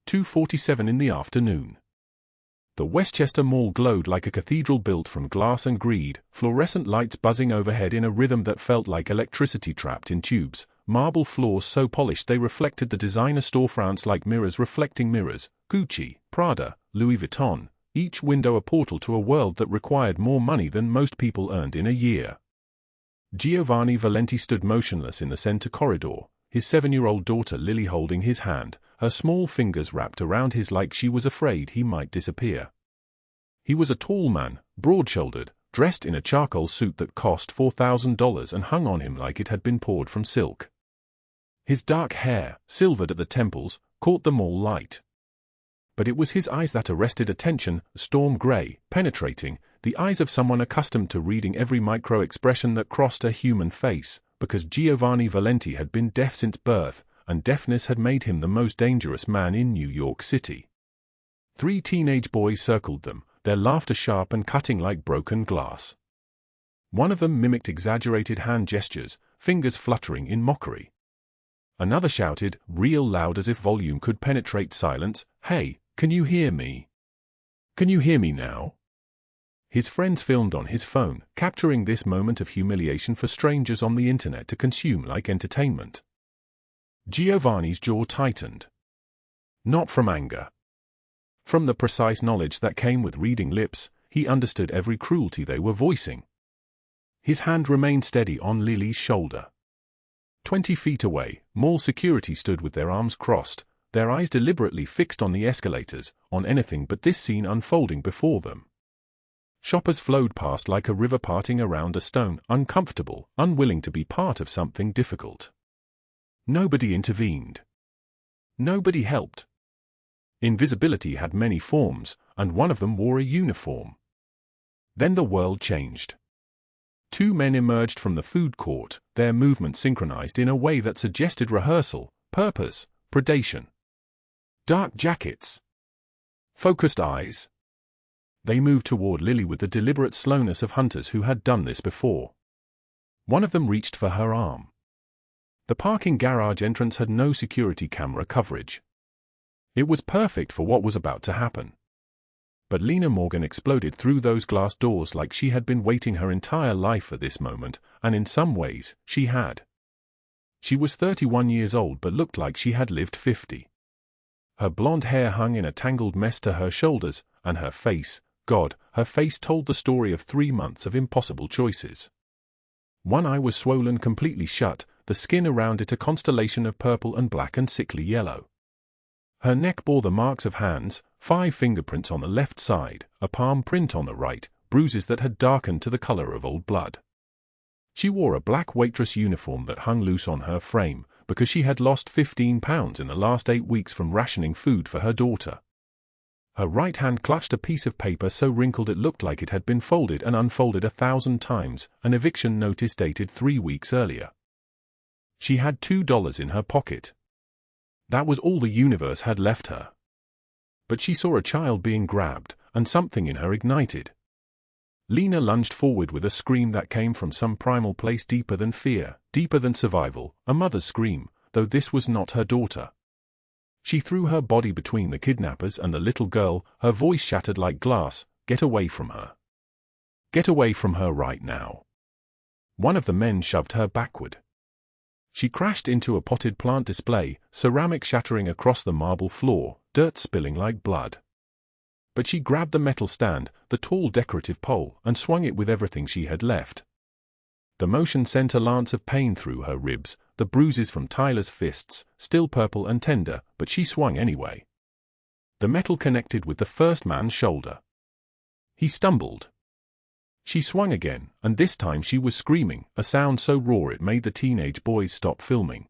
2:47 in the afternoon. The Westchester Mall glowed like a cathedral built from glass and greed, fluorescent lights buzzing overhead in a rhythm that felt like electricity trapped in tubes, marble floors so polished they reflected the designer storefronts like mirrors reflecting mirrors, Gucci, Prada, Louis Vuitton, each window a portal to a world that required more money than most people earned in a year. Giovanni Valenti stood motionless in the center corridor, his 7-year-old daughter Lily holding his hand, her small fingers wrapped around his like she was afraid he might disappear. He was a tall man, broad-shouldered, dressed in a charcoal suit that cost $4,000 and hung on him like it had been poured from silk. His dark hair, silvered at the temples, caught the mall light. But it was his eyes that arrested attention, storm gray, penetrating, the eyes of someone accustomed to reading every micro-expression that crossed a human face, because Giovanni Valenti had been deaf since birth, and deafness had made him the most dangerous man in New York City. 3 teenage boys circled them, their laughter sharp and cutting like broken glass. One of them mimicked exaggerated hand gestures, fingers fluttering in mockery. Another shouted, real loud as if volume could penetrate silence, "Hey, can you hear me? Can you hear me now?" His friends filmed on his phone, capturing this moment of humiliation for strangers on the internet to consume like entertainment. Giovanni's jaw tightened. Not from anger. From the precise knowledge that came with reading lips, he understood every cruelty they were voicing. His hand remained steady on Lily's shoulder. 20 feet away, mall security stood with their arms crossed, their eyes deliberately fixed on the escalators, on anything but this scene unfolding before them. Shoppers flowed past like a river parting around a stone, uncomfortable, unwilling to be part of something difficult. Nobody intervened. Nobody helped. Invisibility had many forms, and one of them wore a uniform. Then the world changed. 2 men emerged from the food court, their movements synchronized in a way that suggested rehearsal, purpose, predation. Dark jackets. Focused eyes. They moved toward Lily with the deliberate slowness of hunters who had done this before. One of them reached for her arm. The parking garage entrance had no security camera coverage. It was perfect for what was about to happen. But Lena Morgan exploded through those glass doors like she had been waiting her entire life for this moment, and in some ways, she had. She was 31 years old but looked like she had lived 50. Her blonde hair hung in a tangled mess to her shoulders, and her face, God, her face told the story of 3 months of impossible choices. One eye was swollen completely shut, the skin around it a constellation of purple and black and sickly yellow. Her neck bore the marks of hands, 5 fingerprints on the left side, a palm print on the right, bruises that had darkened to the color of old blood. She wore a black waitress uniform that hung loose on her frame, because she had lost 15 pounds in the last 8 weeks from rationing food for her daughter. Her right hand clutched a piece of paper so wrinkled it looked like it had been folded and unfolded 1,000 times, an eviction notice dated 3 weeks earlier. She had $2 in her pocket. That was all the universe had left her. But she saw a child being grabbed, and something in her ignited. Lena lunged forward with a scream that came from some primal place deeper than fear, deeper than survival, a mother's scream, though this was not her daughter. She threw her body between the kidnappers and the little girl, her voice shattered like glass, "Get away from her. Get away from her right now." One of the men shoved her backward. She crashed into a potted plant display, ceramic shattering across the marble floor, dirt spilling like blood. But she grabbed the metal stand, the tall decorative pole, and swung it with everything she had left. The motion sent a lance of pain through her ribs, the bruises from Tyler's fists, still purple and tender, but she swung anyway. The metal connected with the first man's shoulder. He stumbled. She swung again, and this time she was screaming, a sound so raw it made the teenage boys stop filming.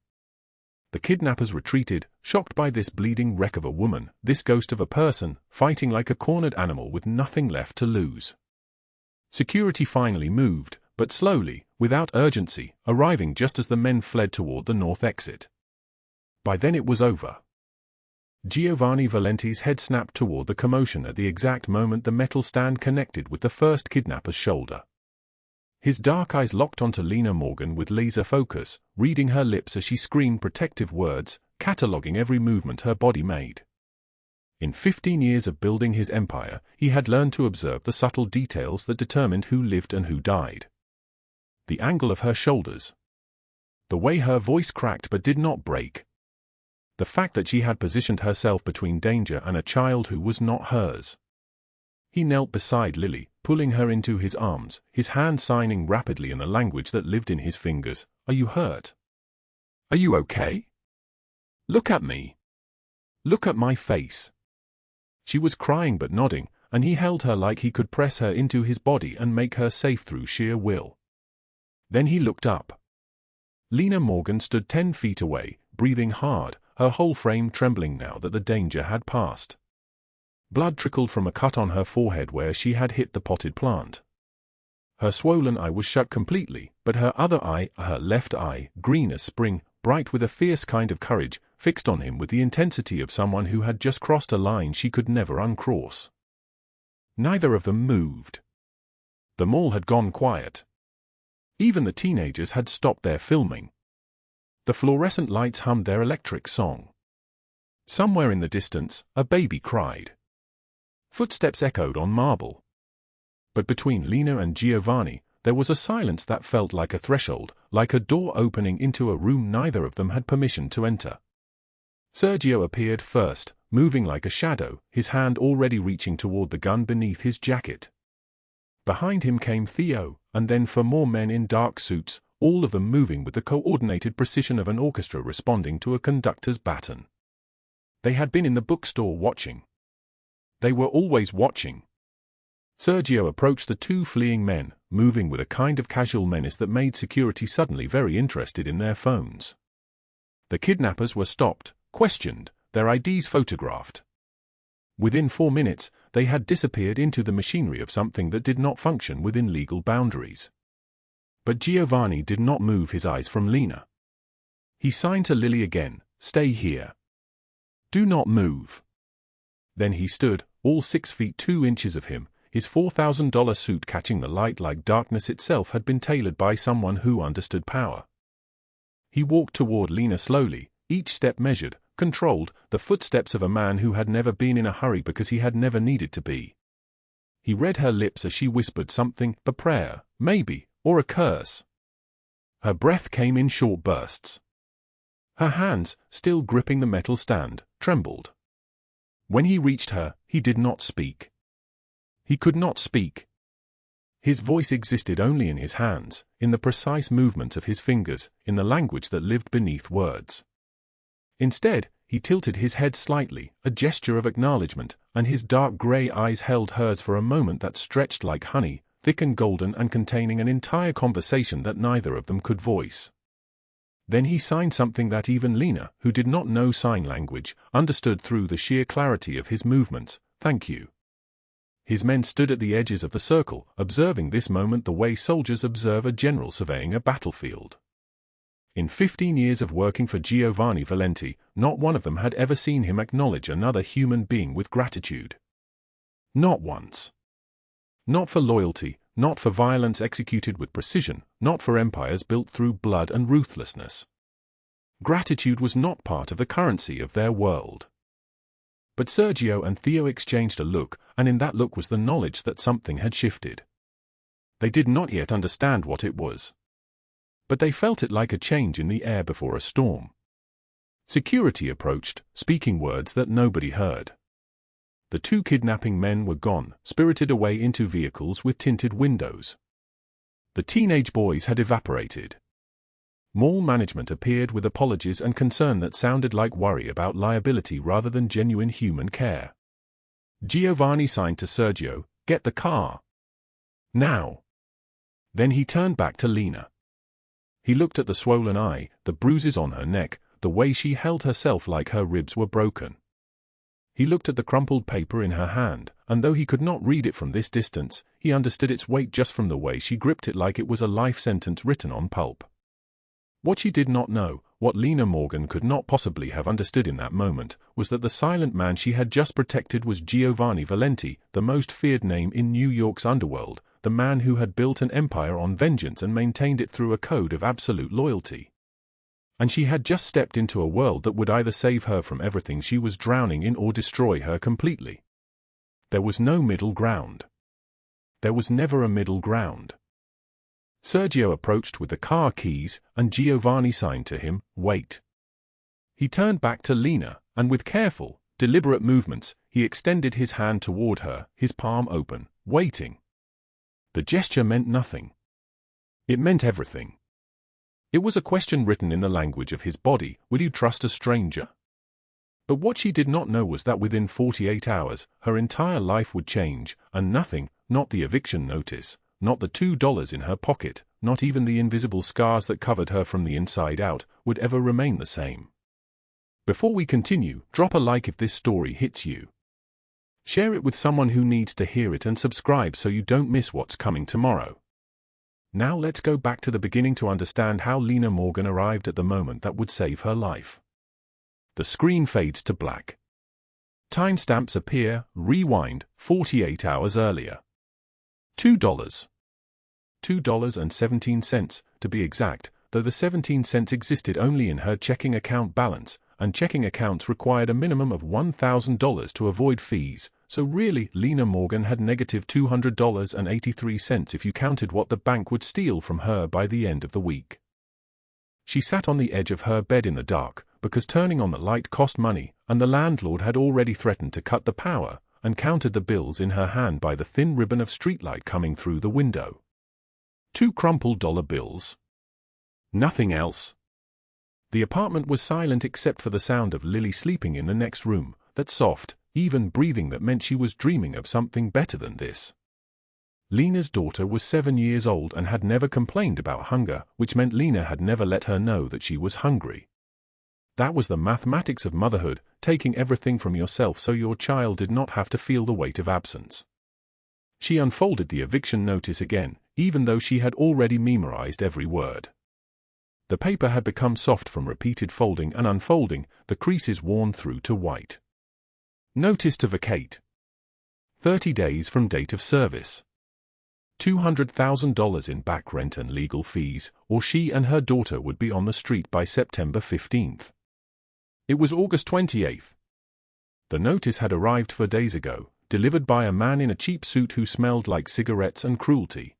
The kidnappers retreated, shocked by this bleeding wreck of a woman, this ghost of a person, fighting like a cornered animal with nothing left to lose. Security finally moved, but slowly, without urgency, arriving just as the men fled toward the north exit. By then it was over. Giovanni Valenti's head snapped toward the commotion at the exact moment the metal stand connected with the first kidnapper's shoulder. His dark eyes locked onto Lena Morgan with laser focus, reading her lips as she screamed protective words, cataloging every movement her body made. In 15 years of building his empire, he had learned to observe the subtle details that determined who lived and who died. The angle of her shoulders. The way her voice cracked but did not break. The fact that she had positioned herself between danger and a child who was not hers. He knelt beside Lily, pulling her into his arms, his hand signing rapidly in the language that lived in his fingers. "Are you hurt? Are you okay? Look at me. Look at my face." She was crying but nodding, and he held her like he could press her into his body and make her safe through sheer will. Then he looked up. Lena Morgan stood 10 feet away, breathing hard, her whole frame trembling now that the danger had passed. Blood trickled from a cut on her forehead where she had hit the potted plant. Her swollen eye was shut completely, but her other eye, her left eye, green as spring, bright with a fierce kind of courage, fixed on him with the intensity of someone who had just crossed a line she could never uncross. Neither of them moved. The mall had gone quiet. Even the teenagers had stopped their filming. The fluorescent lights hummed their electric song. Somewhere in the distance, a baby cried. Footsteps echoed on marble. But between Lena and Giovanni, there was a silence that felt like a threshold, like a door opening into a room neither of them had permission to enter. Sergio appeared first, moving like a shadow, his hand already reaching toward the gun beneath his jacket. Behind him came Theo, and then 4 more men in dark suits, all of them moving with the coordinated precision of an orchestra responding to a conductor's baton. They had been in the bookstore watching. They were always watching. Sergio approached the 2 fleeing men, moving with a kind of casual menace that made security suddenly very interested in their phones. The kidnappers were stopped, questioned, their IDs photographed. Within 4 minutes, they had disappeared into the machinery of something that did not function within legal boundaries. But Giovanni did not move his eyes from Lena. He signed to Lily again, "Stay here. Do not move." Then he stood, all 6 feet 2 inches of him, his $4,000 suit catching the light like darkness itself had been tailored by someone who understood power. He walked toward Lena slowly, each step measured, controlled, the footsteps of a man who had never been in a hurry because he had never needed to be. He read her lips as she whispered something, a prayer, maybe, or a curse. Her breath came in short bursts. Her hands, still gripping the metal stand, trembled. When he reached her, he did not speak. He could not speak. His voice existed only in his hands, in the precise movements of his fingers, in the language that lived beneath words. Instead, he tilted his head slightly, a gesture of acknowledgement, and his dark gray eyes held hers for a moment that stretched like honey, thick and golden and containing an entire conversation that neither of them could voice. Then he signed something that even Lena, who did not know sign language, understood through the sheer clarity of his movements. "Thank you." His men stood at the edges of the circle, observing this moment the way soldiers observe a general surveying a battlefield. In 15 years of working for Giovanni Valenti, not one of them had ever seen him acknowledge another human being with gratitude. Not once. Not for loyalty, not for violence executed with precision, not for empires built through blood and ruthlessness. Gratitude was not part of the currency of their world. But Sergio and Theo exchanged a look, and in that look was the knowledge that something had shifted. They did not yet understand what it was. But they felt it like a change in the air before a storm. Security approached, speaking words that nobody heard. The 2 kidnapping men were gone, spirited away into vehicles with tinted windows. The teenage boys had evaporated. Mall management appeared with apologies and concern that sounded like worry about liability rather than genuine human care. Giovanni signed to Sergio, "Get the car. Now." Then he turned back to Lena. He looked at the swollen eye, the bruises on her neck, the way she held herself like her ribs were broken. He looked at the crumpled paper in her hand, and though he could not read it from this distance, he understood its weight just from the way she gripped it like it was a life sentence written on pulp. What she did not know, what Lena Morgan could not possibly have understood in that moment, was that the silent man she had just protected was Giovanni Valenti, the most feared name in New York's underworld, the man who had built an empire on vengeance and maintained it through a code of absolute loyalty. And she had just stepped into a world that would either save her from everything she was drowning in or destroy her completely. There was no middle ground. There was never a middle ground. Sergio approached with the car keys, and Giovanni signed to him, "Wait." He turned back to Lena, and with careful, deliberate movements, he extended his hand toward her, his palm open, waiting. The gesture meant nothing. It meant everything. It was a question written in the language of his body: would you trust a stranger? But what she did not know was that within 48 hours, her entire life would change, and nothing, not the eviction notice, not the $2 in her pocket, not even the invisible scars that covered her from the inside out, would ever remain the same. Before we continue, drop a like if this story hits you. Share it with someone who needs to hear it and subscribe so you don't miss what's coming tomorrow. Now let's go back to the beginning to understand how Lena Morgan arrived at the moment that would save her life. The screen fades to black. Timestamps appear, rewind, 48 hours earlier. $2. $2.17, to be exact, though the 17 cents existed only in her checking account balance, and checking accounts required a minimum of $1,000 to avoid fees, so really Lena Morgan had negative $200.83 if you counted what the bank would steal from her by the end of the week. She sat on the edge of her bed in the dark, because turning on the light cost money, and the landlord had already threatened to cut the power, and counted the bills in her hand by the thin ribbon of streetlight coming through the window. 2 crumpled dollar bills. Nothing else. The apartment was silent except for the sound of Lily sleeping in the next room, that soft, even breathing that meant she was dreaming of something better than this. Lena's daughter was 7 years old and had never complained about hunger, which meant Lena had never let her know that she was hungry. That was the mathematics of motherhood, taking everything from yourself so your child did not have to feel the weight of absence. She unfolded the eviction notice again, even though she had already memorized every word. The paper had become soft from repeated folding and unfolding, the creases worn through to white. Notice to vacate. 30 days from date of service. $200,000 in back rent and legal fees, or she and her daughter would be on the street by September 15th. It was August 28th. The notice had arrived 4 days ago, delivered by a man in a cheap suit who smelled like cigarettes and cruelty.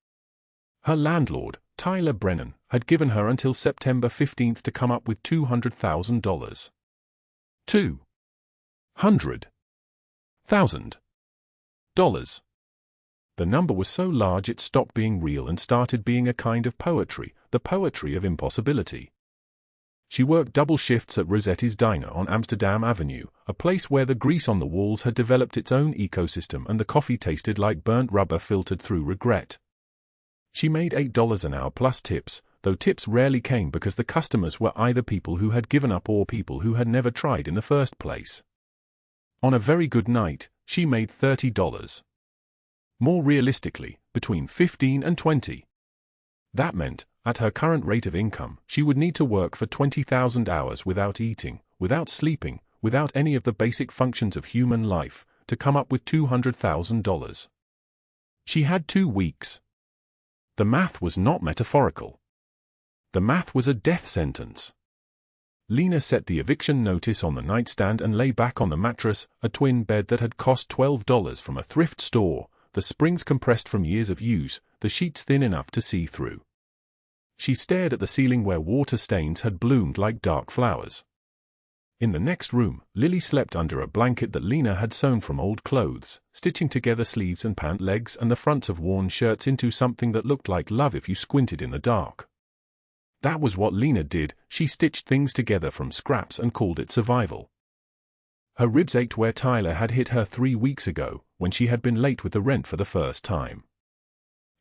Her landlord, Tyler Brennan, had given her until September 15th to come up with $200,000. $200,000. The number was so large it stopped being real and started being a kind of poetry, the poetry of impossibility. She worked double shifts at Rosetti's Diner on Amsterdam Avenue, a place where the grease on the walls had developed its own ecosystem and the coffee tasted like burnt rubber filtered through regret. She made $8 an hour plus tips, though tips rarely came because the customers were either people who had given up or people who had never tried in the first place. On a very good night, she made $30. More realistically, between 15 and 20. That meant, at her current rate of income, she would need to work for 20,000 hours without eating, without sleeping, without any of the basic functions of human life, to come up with $200,000. She had 2 weeks. The math was not metaphorical. The math was a death sentence. Lena set the eviction notice on the nightstand and lay back on the mattress, a twin bed that had cost $12 from a thrift store, the springs compressed from years of use, the sheets thin enough to see through. She stared at the ceiling where water stains had bloomed like dark flowers. In the next room, Lily slept under a blanket that Lena had sewn from old clothes, stitching together sleeves and pant legs and the fronts of worn shirts into something that looked like love if you squinted in the dark. That was what Lena did, she stitched things together from scraps and called it survival. Her ribs ached where Tyler had hit her 3 weeks ago, when she had been late with the rent for the first time.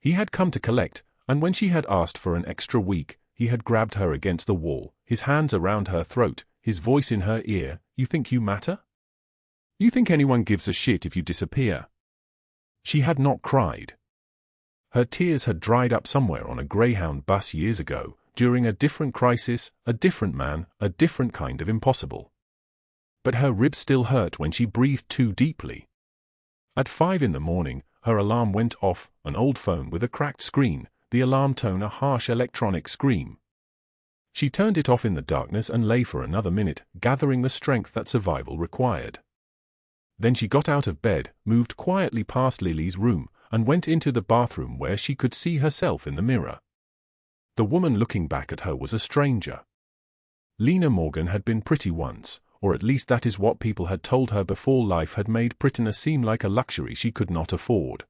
He had come to collect, and when she had asked for an extra week, he had grabbed her against the wall, his hands around her throat, his voice in her ear, "You think you matter? You think anyone gives a shit if you disappear?" She had not cried. Her tears had dried up somewhere on a Greyhound bus years ago, during a different crisis, a different man, a different kind of impossible. But her ribs still hurt when she breathed too deeply. At 5 in the morning, her alarm went off, an old phone with a cracked screen, the alarm tone a harsh electronic scream. She turned it off in the darkness and lay for another minute, gathering the strength that survival required. Then she got out of bed, moved quietly past Lily's room, and went into the bathroom where she could see herself in the mirror. The woman looking back at her was a stranger. Lena Morgan had been pretty once, or at least that is what people had told her before life had made prettiness seem like a luxury she could not afford.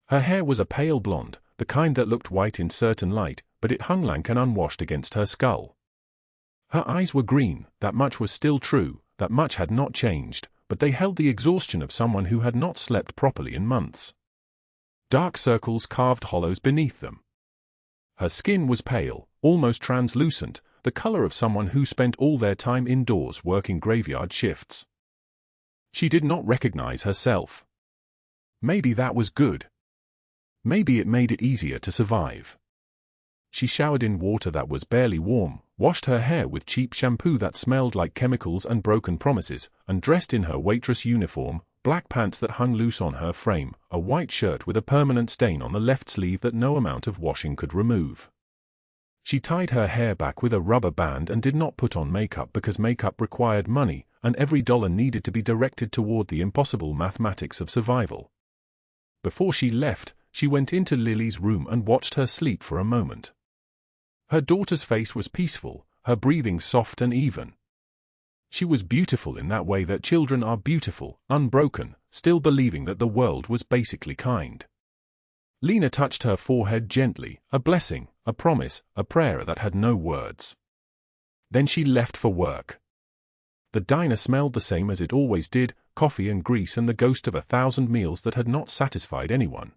Her hair was a pale blonde, the kind that looked white in certain light, but it hung lank and unwashed against her skull. Her eyes were green, that much was still true, that much had not changed, but they held the exhaustion of someone who had not slept properly in months. Dark circles carved hollows beneath them. Her skin was pale, almost translucent, the color of someone who spent all their time indoors working graveyard shifts. She did not recognize herself. Maybe that was good. Maybe it made it easier to survive. She showered in water that was barely warm, washed her hair with cheap shampoo that smelled like chemicals and broken promises, and dressed in her waitress uniform, black pants that hung loose on her frame, a white shirt with a permanent stain on the left sleeve that no amount of washing could remove. She tied her hair back with a rubber band and did not put on makeup because makeup required money, and every dollar needed to be directed toward the impossible mathematics of survival. Before she left, she went into Lily's room and watched her sleep for a moment. Her daughter's face was peaceful, her breathing soft and even. She was beautiful in that way that children are beautiful, unbroken, still believing that the world was basically kind. Lena touched her forehead gently, a blessing, a promise, a prayer that had no words. Then she left for work. The diner smelled the same as it always did, coffee and grease and the ghost of 1,000 meals that had not satisfied anyone.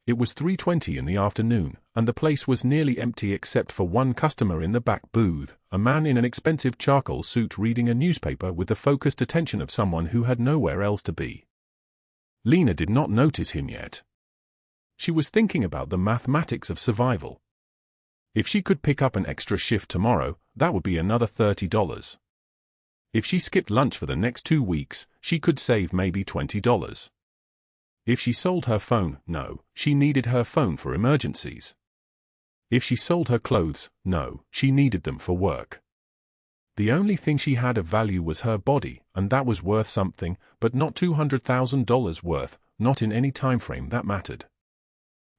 It was 3:20 in the afternoon, and the place was nearly empty except for one customer in the back booth, a man in an expensive charcoal suit reading a newspaper with the focused attention of someone who had nowhere else to be. Lena did not notice him yet. She was thinking about the mathematics of survival. If she could pick up an extra shift tomorrow, that would be another $30. If she skipped lunch for the next 2 weeks, she could save maybe $20. If she sold her phone, no, she needed her phone for emergencies. If she sold her clothes, no, she needed them for work. The only thing she had of value was her body, and that was worth something, but not $200,000 worth, not in any time frame that mattered.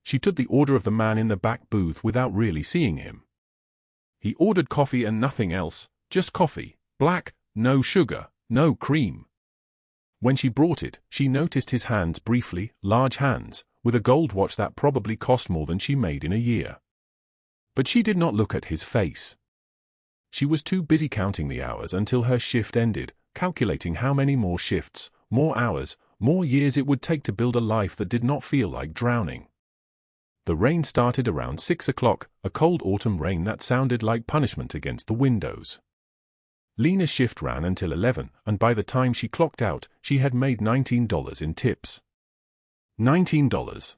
She took the order of the man in the back booth without really seeing him. He ordered coffee and nothing else, just coffee, black, no sugar, no cream. When she brought it, she noticed his hands briefly, large hands, with a gold watch that probably cost more than she made in a year. But she did not look at his face. She was too busy counting the hours until her shift ended, calculating how many more shifts, more hours, more years it would take to build a life that did not feel like drowning. The rain started around 6 o'clock, a cold autumn rain that sounded like punishment against the windows. Lena's shift ran until 11, and by the time she clocked out, she had made $19 in tips. $19.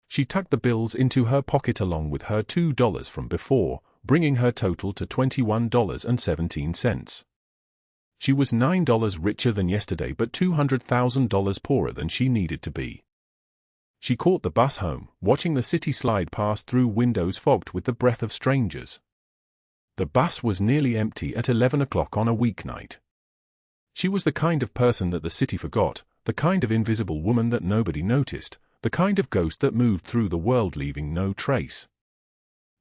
She tucked the bills into her pocket along with her $2 from before, bringing her total to $21.17. She was $9 richer than yesterday but $200,000 poorer than she needed to be. She caught the bus home, watching the city slide past through windows fogged with the breath of strangers. The bus was nearly empty at 11 o'clock on a weeknight. She was the kind of person that the city forgot, the kind of invisible woman that nobody noticed, the kind of ghost that moved through the world leaving no trace.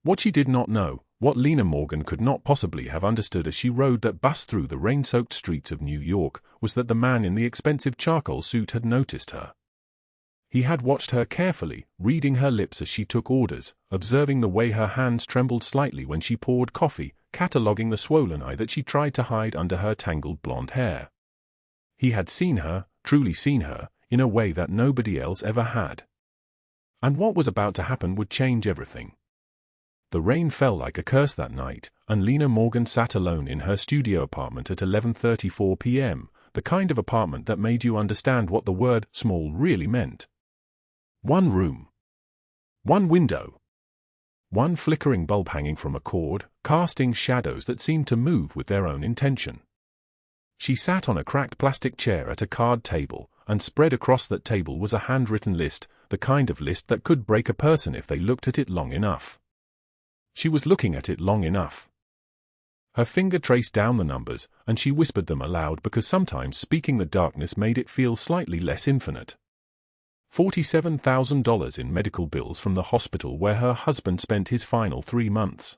What she did not know, what Lena Morgan could not possibly have understood as she rode that bus through the rain-soaked streets of New York, was that the man in the expensive charcoal suit had noticed her. He had watched her carefully, reading her lips as she took orders, observing the way her hands trembled slightly when she poured coffee, cataloguing the swollen eye that she tried to hide under her tangled blonde hair. He had seen her, truly seen her, in a way that nobody else ever had. And what was about to happen would change everything. The rain fell like a curse that night, and Lena Morgan sat alone in her studio apartment at 11:34 p.m., the kind of apartment that made you understand what the word small really meant. One room. One window. One flickering bulb hanging from a cord, casting shadows that seemed to move with their own intention. She sat on a cracked plastic chair at a card table, and spread across that table was a handwritten list, the kind of list that could break a person if they looked at it long enough. She was looking at it long enough. Her finger traced down the numbers, and she whispered them aloud because sometimes speaking the darkness made it feel slightly less infinite. $47,000 in medical bills from the hospital where her husband spent his final 3 months.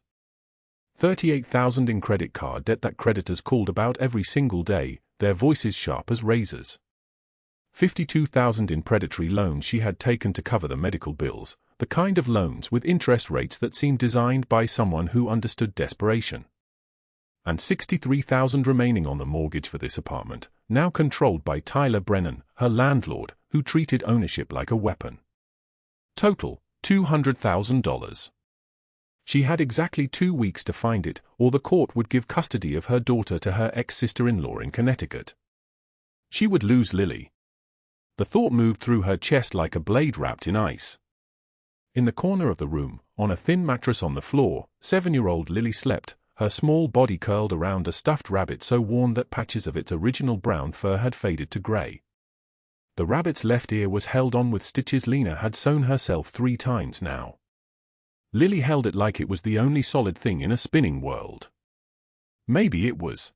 $38,000 in credit card debt that creditors called about every single day, their voices sharp as razors. $52,000 in predatory loans she had taken to cover the medical bills, the kind of loans with interest rates that seemed designed by someone who understood desperation. And $63,000 remaining on the mortgage for this apartment, now controlled by Tyler Brennan, her landlord, who treated ownership like a weapon. Total, $200,000. She had exactly 2 weeks to find it, or the court would give custody of her daughter to her ex-sister-in-law in Connecticut. She would lose Lily. The thought moved through her chest like a blade wrapped in ice. In the corner of the room, on a thin mattress on the floor, 7-year-old Lily slept, her small body curled around a stuffed rabbit so worn that patches of its original brown fur had faded to gray. The rabbit's left ear was held on with stitches Lena had sewn herself 3 times now. Lily held it like it was the only solid thing in a spinning world. Maybe it was.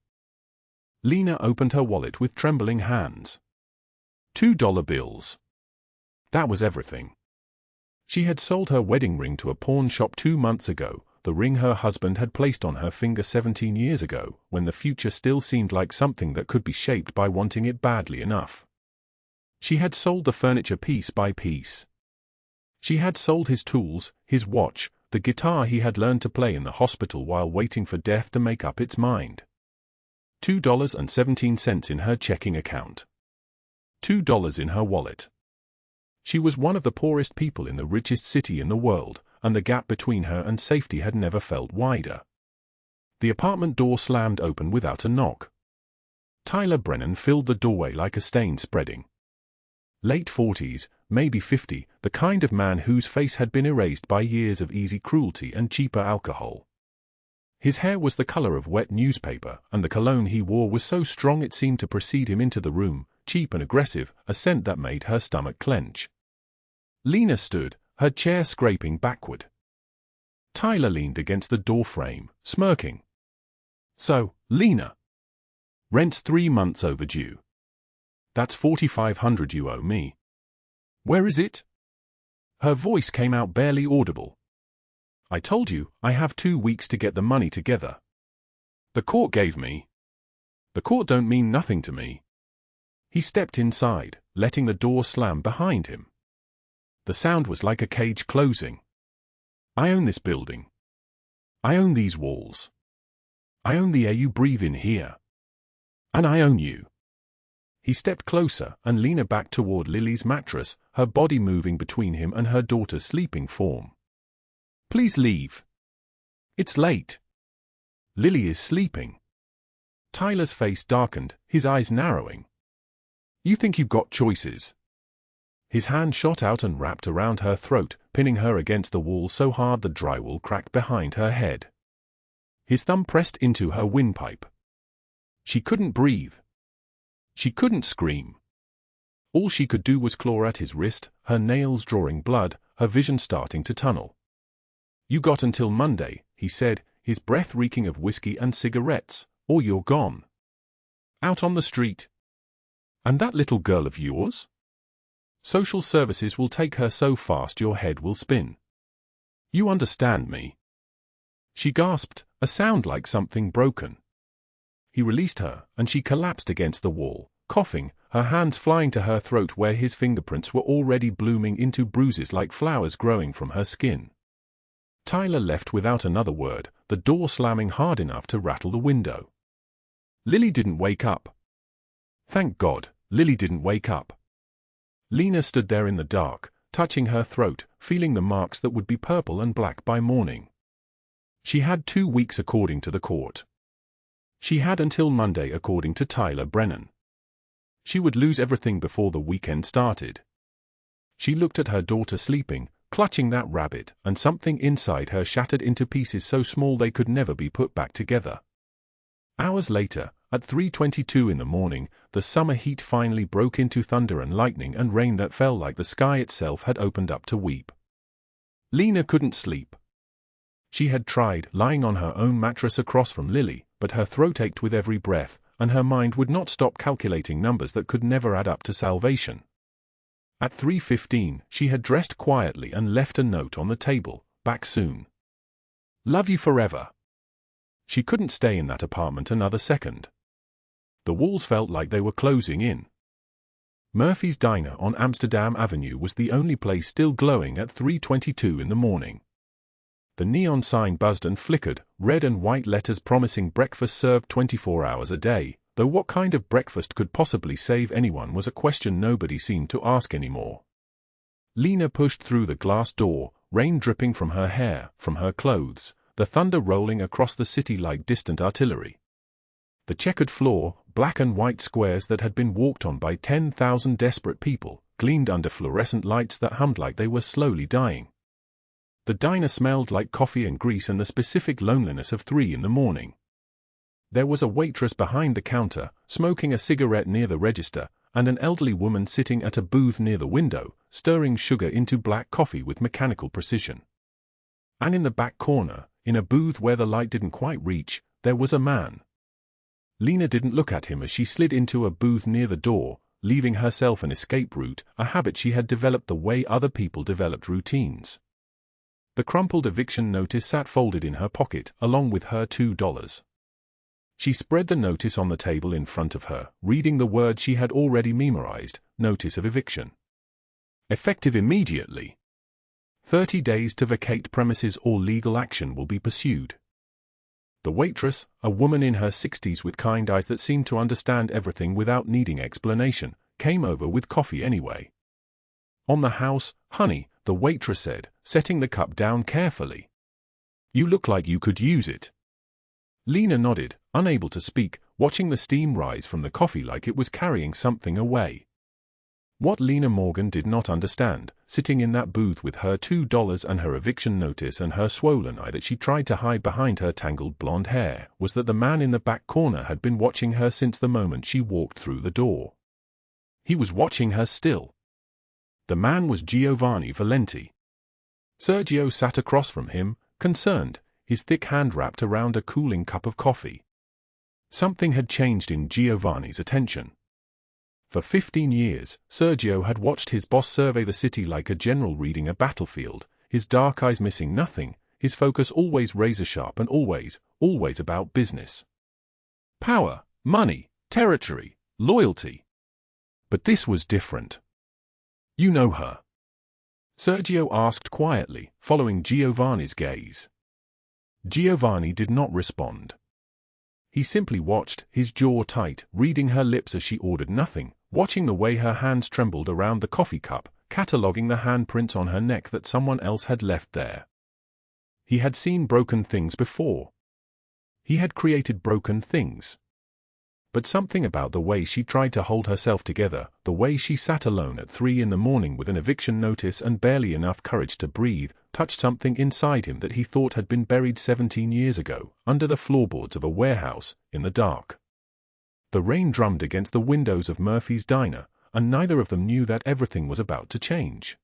Lena opened her wallet with trembling hands. $2 bills. That was everything. She had sold her wedding ring to a pawn shop 2 months ago, the ring her husband had placed on her finger 17 years ago, when the future still seemed like something that could be shaped by wanting it badly enough. She had sold the furniture piece by piece. She had sold his tools, his watch, the guitar he had learned to play in the hospital while waiting for death to make up its mind. $2.17 in her checking account. $2 in her wallet. She was one of the poorest people in the richest city in the world, and the gap between her and safety had never felt wider. The apartment door slammed open without a knock. Tyler Brennan filled the doorway like a stain spreading. Late 40s, maybe 50, the kind of man whose face had been erased by years of easy cruelty and cheaper alcohol. His hair was the color of wet newspaper, and the cologne he wore was so strong it seemed to precede him into the room, cheap and aggressive, a scent that made her stomach clench. Lena stood, her chair scraping backward. Tyler leaned against the doorframe, smirking. "So, Lena. Rent's 3 months overdue. That's $4,500 you owe me. Where is it?" Her voice came out barely audible. "I told you, I have 2 weeks to get the money together. The court gave me. The court don't mean nothing to me." He stepped inside, letting the door slam behind him. The sound was like a cage closing. "I own this building. I own these walls. I own the air you breathe in here. And I own you." He stepped closer, and Lena back toward Lily's mattress, her body moving between him and her daughter's sleeping form. "Please leave. It's late. Lily is sleeping." Tyler's face darkened, his eyes narrowing. "You think you've got choices?" His hand shot out and wrapped around her throat, pinning her against the wall so hard the drywall cracked behind her head. His thumb pressed into her windpipe. She couldn't breathe. She couldn't scream. All she could do was claw at his wrist, her nails drawing blood, her vision starting to tunnel. "You got until Monday," he said, his breath reeking of whiskey and cigarettes, "or you're gone. Out on the street. And that little girl of yours? Social services will take her so fast your head will spin. You understand me?" She gasped, a sound like something broken. He released her, and she collapsed against the wall, coughing, her hands flying to her throat where his fingerprints were already blooming into bruises like flowers growing from her skin. Tyler left without another word, the door slamming hard enough to rattle the window. Lily didn't wake up. Thank God, Lily didn't wake up. Lena stood there in the dark, touching her throat, feeling the marks that would be purple and black by morning. She had 2 weeks according to the court. She had until Monday according to Tyler Brennan. She would lose everything before the weekend started. She looked at her daughter sleeping, clutching that rabbit, and something inside her shattered into pieces so small they could never be put back together. Hours later, at 3:22 in the morning, the summer heat finally broke into thunder and lightning and rain that fell like the sky itself had opened up to weep. Lena couldn't sleep. She had tried lying on her own mattress across from Lily, but her throat ached with every breath, and her mind would not stop calculating numbers that could never add up to salvation. At 3:15, she had dressed quietly and left a note on the table, "Back soon. Love you forever." She couldn't stay in that apartment another second. The walls felt like they were closing in. Murphy's Diner on Amsterdam Avenue was the only place still glowing at 3:22 in the morning. The neon sign buzzed and flickered, red and white letters promising breakfast served 24 hours a day, though what kind of breakfast could possibly save anyone was a question nobody seemed to ask anymore. Lena pushed through the glass door, rain dripping from her hair, from her clothes, the thunder rolling across the city like distant artillery. The checkered floor, black and white squares that had been walked on by 10,000 desperate people, gleamed under fluorescent lights that hummed like they were slowly dying. The diner smelled like coffee and grease and the specific loneliness of 3 in the morning. There was a waitress behind the counter, smoking a cigarette near the register, and an elderly woman sitting at a booth near the window, stirring sugar into black coffee with mechanical precision. And in the back corner, in a booth where the light didn't quite reach, there was a man. Lena didn't look at him as she slid into a booth near the door, leaving herself an escape route, a habit she had developed the way other people developed routines. The crumpled eviction notice sat folded in her pocket, along with her $2. She spread the notice on the table in front of her, reading the word she had already memorized, notice of eviction. Effective immediately. 30 days to vacate premises or legal action will be pursued. The waitress, a woman in her 60s with kind eyes that seemed to understand everything without needing explanation, came over with coffee anyway. "On the house, honey," the waitress said, setting the cup down carefully. "You look like you could use it." Lena nodded, unable to speak, watching the steam rise from the coffee like it was carrying something away. What Lena Morgan did not understand, sitting in that booth with her $2 and her eviction notice and her swollen eye that she tried to hide behind her tangled blonde hair, was that the man in the back corner had been watching her since the moment she walked through the door. He was watching her still. The man was Giovanni Valenti. Sergio sat across from him, concerned, his thick hand wrapped around a cooling cup of coffee. Something had changed in Giovanni's attention. For 15 years, Sergio had watched his boss survey the city like a general reading a battlefield, his dark eyes missing nothing, his focus always razor-sharp and always about business. Power, money, territory, loyalty. But this was different. "You know her?" Sergio asked quietly, following Giovanni's gaze. Giovanni did not respond. He simply watched, his jaw tight, reading her lips as she ordered nothing, watching the way her hands trembled around the coffee cup, cataloguing the handprints on her neck that someone else had left there. He had seen broken things before. He had created broken things. But something about the way she tried to hold herself together, the way she sat alone at 3 in the morning with an eviction notice and barely enough courage to breathe, touched something inside him that he thought had been buried 17 years ago, under the floorboards of a warehouse, in the dark. The rain drummed against the windows of Murphy's Diner, and neither of them knew that everything was about to change.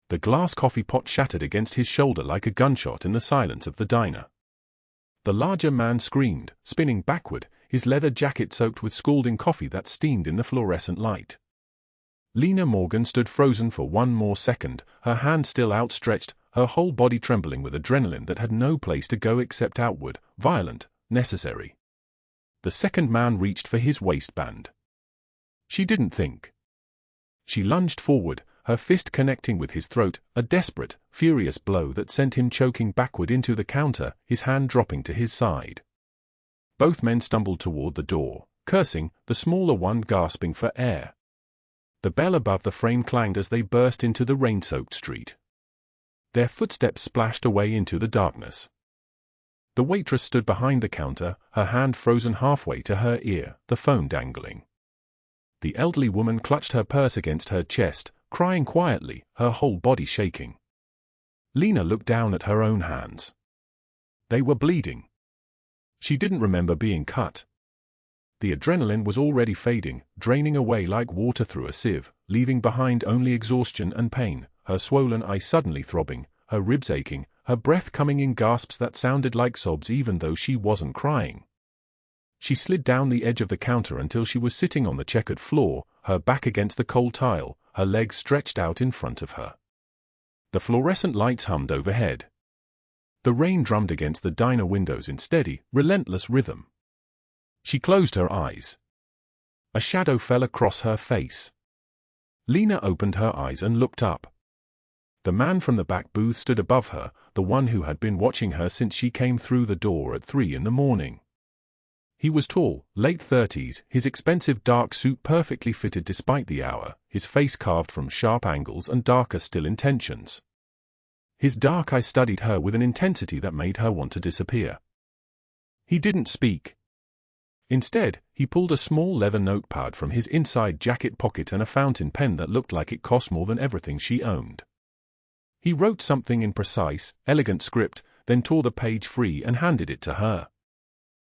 The glass coffee pot shattered against his shoulder like a gunshot in the silence of the diner. The larger man screamed, spinning backward, his leather jacket soaked with scalding coffee that steamed in the fluorescent light. Lena Morgan stood frozen for one more second, her hand still outstretched, her whole body trembling with adrenaline that had no place to go except outward, violent, necessary. The second man reached for his waistband. She didn't think. She lunged forward, her fist connecting with his throat, a desperate, furious blow that sent him choking backward into the counter, his hand dropping to his side. Both men stumbled toward the door, cursing, the smaller one gasping for air. The bell above the frame clanged as they burst into the rain-soaked street. Their footsteps splashed away into the darkness. The waitress stood behind the counter, her hand frozen halfway to her ear, the phone dangling. The elderly woman clutched her purse against her chest, crying quietly, her whole body shaking. Lena looked down at her own hands. They were bleeding. She didn't remember being cut. The adrenaline was already fading, draining away like water through a sieve, leaving behind only exhaustion and pain, her swollen eye suddenly throbbing, her ribs aching, her breath coming in gasps that sounded like sobs even though she wasn't crying. She slid down the edge of the counter until she was sitting on the checkered floor, her back against the cold tile, her legs stretched out in front of her. The fluorescent lights hummed overhead. The rain drummed against the diner windows in steady, relentless rhythm. She closed her eyes. A shadow fell across her face. Lena opened her eyes and looked up. The man from the back booth stood above her, the one who had been watching her since she came through the door at 3 in the morning. He was tall, late 30s, his expensive dark suit perfectly fitted despite the hour, his face carved from sharp angles and darker still intentions. His dark eyes studied her with an intensity that made her want to disappear. He didn't speak. Instead, he pulled a small leather notepad from his inside jacket pocket and a fountain pen that looked like it cost more than everything she owned. He wrote something in precise, elegant script, then tore the page free and handed it to her.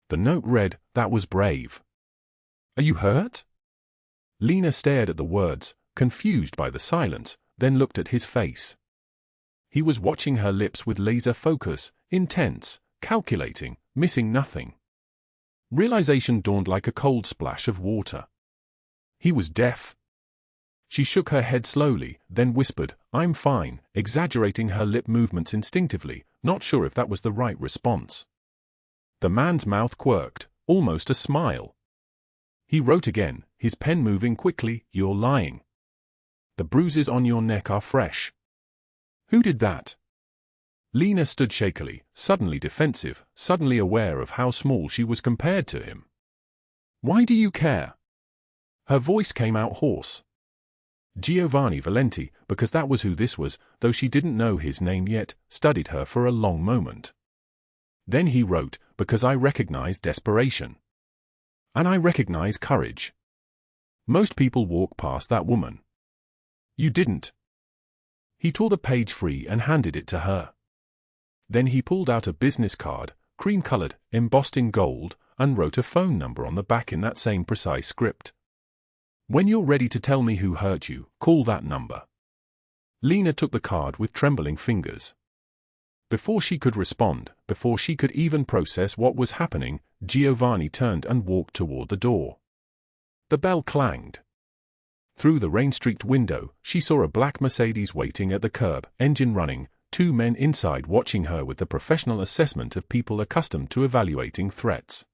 The note read, "That was brave. Are you hurt?" Lena stared at the words, confused by the silence, then looked at his face. He was watching her lips with laser focus, intense, calculating, missing nothing. Realization dawned like a cold splash of water. He was deaf. She shook her head slowly, then whispered, "I'm fine," exaggerating her lip movements instinctively, not sure if that was the right response. The man's mouth quirked, almost a smile. He wrote again, his pen moving quickly, "You're lying. The bruises on your neck are fresh." Who did that? Lena stood shakily, suddenly defensive, suddenly aware of how small she was compared to him. "Why do you care?" Her voice came out hoarse. Giovanni Valenti, because that was who this was, though she didn't know his name yet, studied her for a long moment. Then he wrote, "Because I recognize desperation. And I recognize courage. Most people walk past that woman. You didn't." He tore the page free and handed it to her. Then he pulled out a business card, cream-colored, embossed in gold, and wrote a phone number on the back in that same precise script. "When you're ready to tell me who hurt you, call that number." Lena took the card with trembling fingers. Before she could respond, before she could even process what was happening, Giovanni turned and walked toward the door. The bell clanged. Through the rain-streaked window, she saw a black Mercedes waiting at the curb, engine running, 2 men inside watching her with the professional assessment of people accustomed to evaluating threats.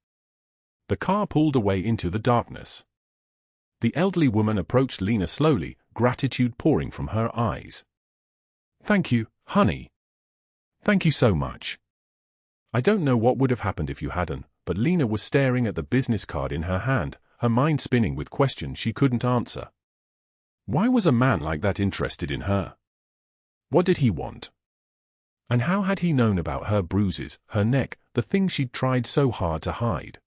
The car pulled away into the darkness. The elderly woman approached Lena slowly, gratitude pouring from her eyes. "Thank you, honey. Thank you so much." I don't know what would have happened if you hadn't, but Lena was staring at the business card in her hand, her mind spinning with questions she couldn't answer. Why was a man like that interested in her? What did he want? And how had he known about her bruises, her neck, the things she'd tried so hard to hide?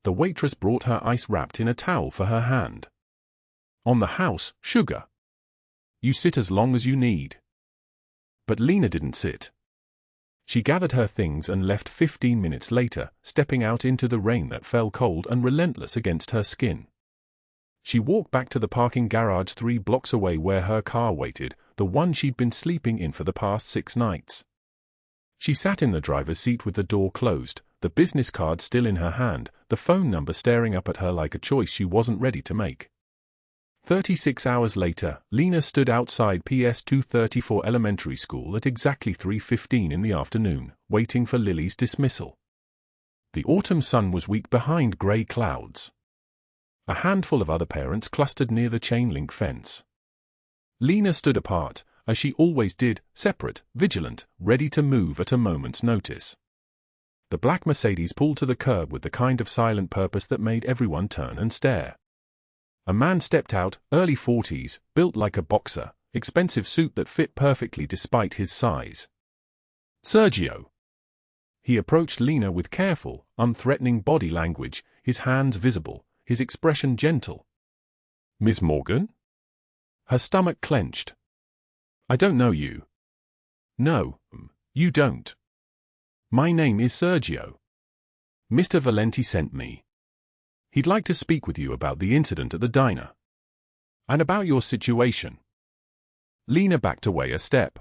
The waitress brought her ice wrapped in a towel for her hand. "On the house, sugar. You sit as long as you need." But Lena didn't sit. She gathered her things and left 15 minutes later, stepping out into the rain that fell cold and relentless against her skin. She walked back to the parking garage 3 blocks away where her car waited, the one she'd been sleeping in for the past 6 nights. She sat in the driver's seat with the door closed, the business card still in her hand, the phone number staring up at her like a choice she wasn't ready to make. 36 hours later, Lena stood outside PS 234 Elementary School at exactly 3:15 in the afternoon, waiting for Lily's dismissal. The autumn sun was weak behind grey clouds. A handful of other parents clustered near the chain-link fence. Lena stood apart, as she always did, separate, vigilant, ready to move at a moment's notice. The black Mercedes pulled to the curb with the kind of silent purpose that made everyone turn and stare. A man stepped out, early 40s, built like a boxer, expensive suit that fit perfectly despite his size. Sergio. He approached Lena with careful, unthreatening body language, his hands visible, his expression gentle. "Miss Morgan?" Her stomach clenched. "I don't know you." "No, you don't. My name is Sergio. Mr. Valenti sent me. He'd like to speak with you about the incident at the diner. And about your situation." Lena backed away a step.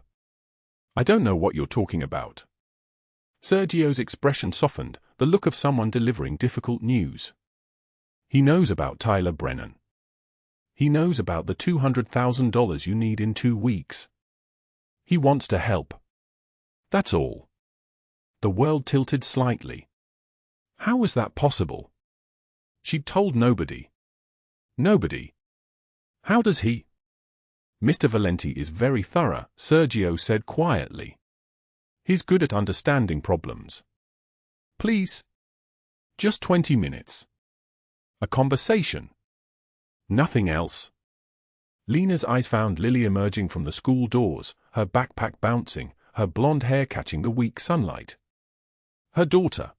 I don't know what you're talking about. Sergio's expression softened, the look of someone delivering difficult news. He knows about Tyler Brennan. He knows about the $200,000 you need in 2 weeks. He wants to help. That's all. The world tilted slightly. How was that possible? She'd told nobody. Nobody. How does he? Mr. Valenti is very thorough, Sergio said quietly. He's good at understanding problems. Please. Just 20 minutes. A conversation. Nothing else. Lena's eyes found Lily emerging from the school doors, her backpack bouncing, her blonde hair catching the weak sunlight. Her daughter.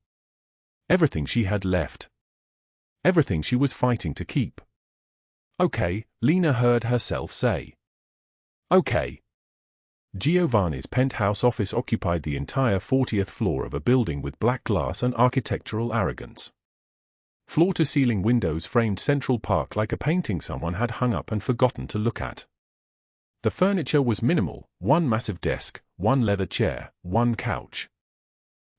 Everything she had left. Everything she was fighting to keep. Okay, Lena heard herself say. Okay. Giovanni's penthouse office occupied the entire 40th floor of a building with black glass and architectural arrogance. Floor-to-ceiling windows framed Central Park like a painting someone had hung up and forgotten to look at. The furniture was minimal, one massive desk, one leather chair, one couch.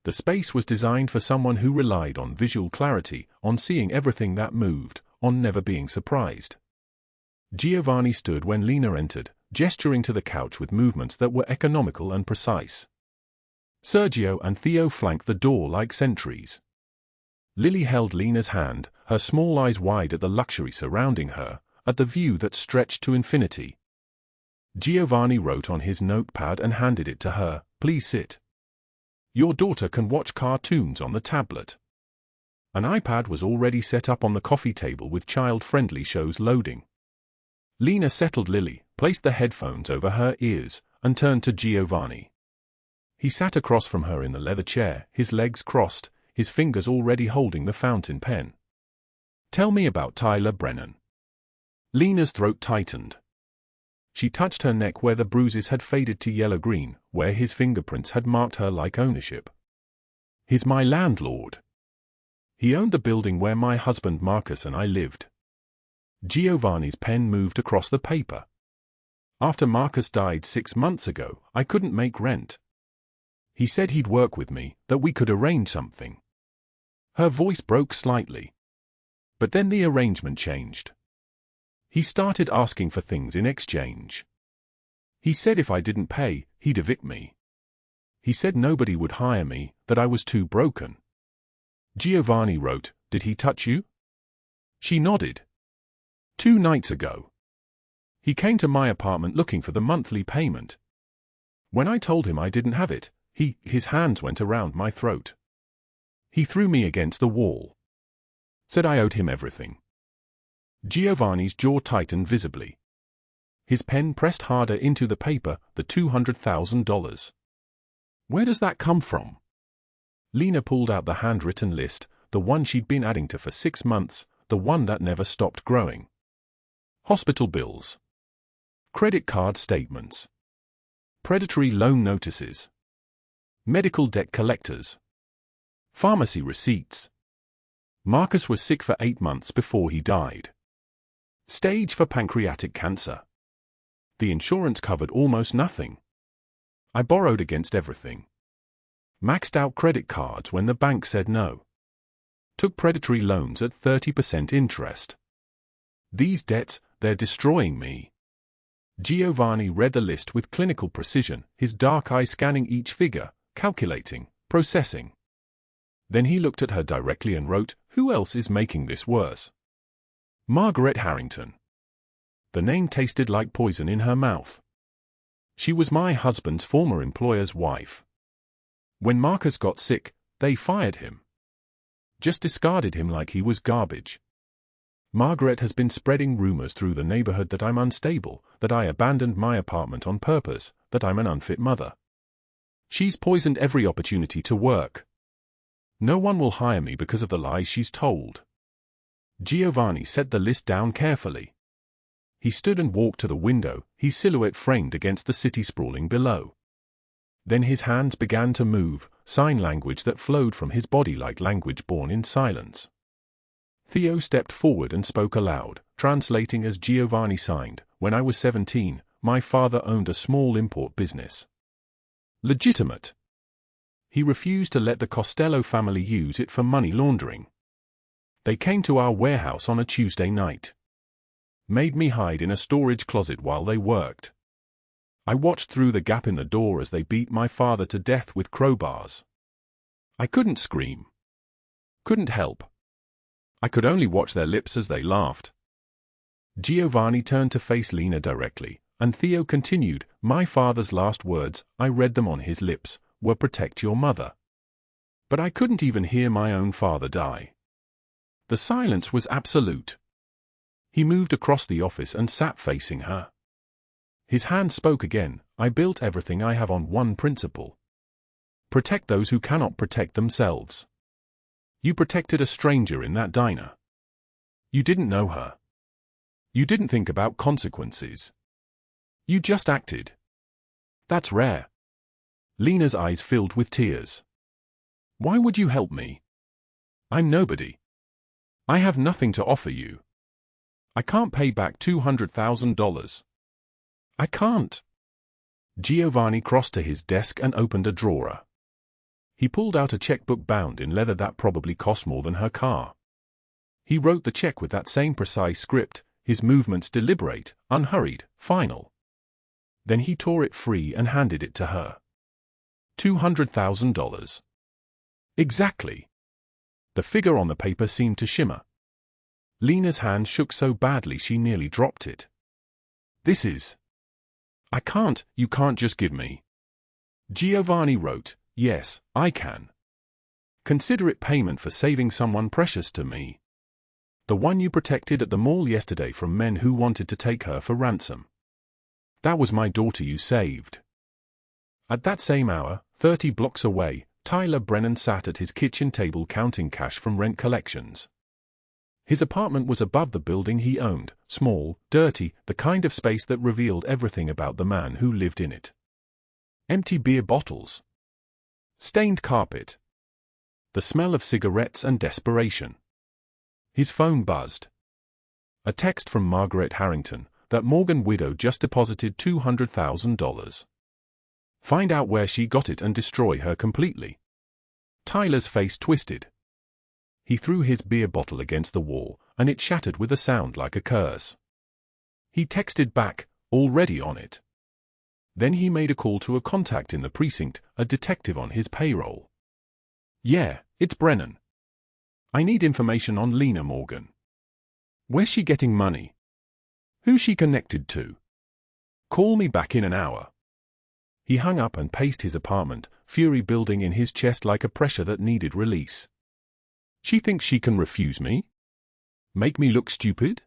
The space was designed for someone who relied on visual clarity, on seeing everything that moved, on never being surprised. Giovanni stood when Lena entered, gesturing to the couch with movements that were economical and precise. Sergio and Theo flanked the door like sentries. Lily held Lena's hand, her small eyes wide at the luxury surrounding her, at the view that stretched to infinity. Giovanni wrote on his notepad and handed it to her, "Please sit. Your daughter can watch cartoons on the tablet." An iPad was already set up on the coffee table with child-friendly shows loading. Lena settled Lily, placed the headphones over her ears, and turned to Giovanni. He sat across from her in the leather chair, his legs crossed, his fingers already holding the fountain pen. "Tell me about Tyler Brennan." Lena's throat tightened. She touched her neck where the bruises had faded to yellow-green, where his fingerprints had marked her like ownership. "He's my landlord. He owned the building where my husband Marcus and I lived." Giovanni's pen moved across the paper. "After Marcus died 6 months ago, I couldn't make rent. He said he'd work with me, that we could arrange something." Her voice broke slightly. But then the arrangement changed. He started asking for things in exchange. He said if I didn't pay, he'd evict me. He said nobody would hire me, that I was too broken. Giovanni wrote, "Did he touch you?" She nodded. 2 nights ago. He came to my apartment looking for the monthly payment. When I told him I didn't have it, his hands went around my throat. He threw me against the wall. Said I owed him everything. Giovanni's jaw tightened visibly. His pen pressed harder into the paper, the $200,000. Where does that come from? Lena pulled out the handwritten list, the one she'd been adding to for 6 months, the one that never stopped growing. Hospital bills. Credit card statements. Predatory loan notices. Medical debt collectors. Pharmacy receipts. Marcus was sick for 8 months before he died. Stage for pancreatic cancer. The insurance covered almost nothing. I borrowed against everything. Maxed out credit cards when the bank said no. Took predatory loans at 30% interest. These debts, they're destroying me. Giovanni read the list with clinical precision, his dark eye scanning each figure, calculating, processing. Then he looked at her directly and wrote, "Who else is making this worse?" Margaret Harrington. The name tasted like poison in her mouth. She was my husband's former employer's wife. When Marcus got sick, they fired him. Just discarded him like he was garbage. Margaret has been spreading rumors through the neighborhood that I'm unstable, that I abandoned my apartment on purpose, that I'm an unfit mother. She's poisoned every opportunity to work. No one will hire me because of the lies she's told. Giovanni set the list down carefully. He stood and walked to the window, his silhouette framed against the city sprawling below. Then his hands began to move, sign language that flowed from his body like language born in silence. Theo stepped forward and spoke aloud, translating as Giovanni signed. "When I was 17, my father owned a small import business. Legitimate. He refused to let the Costello family use it for money laundering. They came to our warehouse on a Tuesday night. Made me hide in a storage closet while they worked. I watched through the gap in the door as they beat my father to death with crowbars. I couldn't scream. Couldn't help. I could only watch their lips as they laughed. Giovanni turned to face Lena directly, and Theo continued, "My father's last words, I read them on his lips, were protect your mother." But I couldn't even hear my own father die. The silence was absolute. He moved across the office and sat facing her. His hand spoke again, "I built everything I have on one principle. Protect those who cannot protect themselves. You protected a stranger in that diner. You didn't know her. You didn't think about consequences. You just acted. That's rare." Lena's eyes filled with tears. "Why would you help me? I'm nobody. I have nothing to offer you. I can't pay back $200,000. I can't." Giovanni crossed to his desk and opened a drawer. He pulled out a checkbook bound in leather that probably cost more than her car. He wrote the check with that same precise script, his movements deliberate, unhurried, final. Then he tore it free and handed it to her. $200,000. Exactly. The figure on the paper seemed to shimmer. Lena's hand shook so badly she nearly dropped it. "This is... I can't, you can't just give me." Giovanni wrote, "Yes, I can. Consider it payment for saving someone precious to me. The one you protected at the mall yesterday from men who wanted to take her for ransom. That was my daughter you saved." At that same hour, 30 blocks away, Tyler Brennan sat at his kitchen table counting cash from rent collections. His apartment was above the building he owned, small, dirty, the kind of space that revealed everything about the man who lived in it. Empty beer bottles. Stained carpet. The smell of cigarettes and desperation. His phone buzzed. A text from Margaret Harrington, that Morgan widow just deposited $200,000. Find out where she got it and destroy her completely. Tyler's face twisted. He threw his beer bottle against the wall, and it shattered with a sound like a curse. He texted back, "Already on it." Then he made a call to a contact in the precinct, a detective on his payroll. "Yeah, it's Brennan. I need information on Lena Morgan. Where's she getting money? Who's she connected to? Call me back in an hour." He hung up and paced his apartment, fury building in his chest like a pressure that needed release. She thinks she can refuse me? Make me look stupid?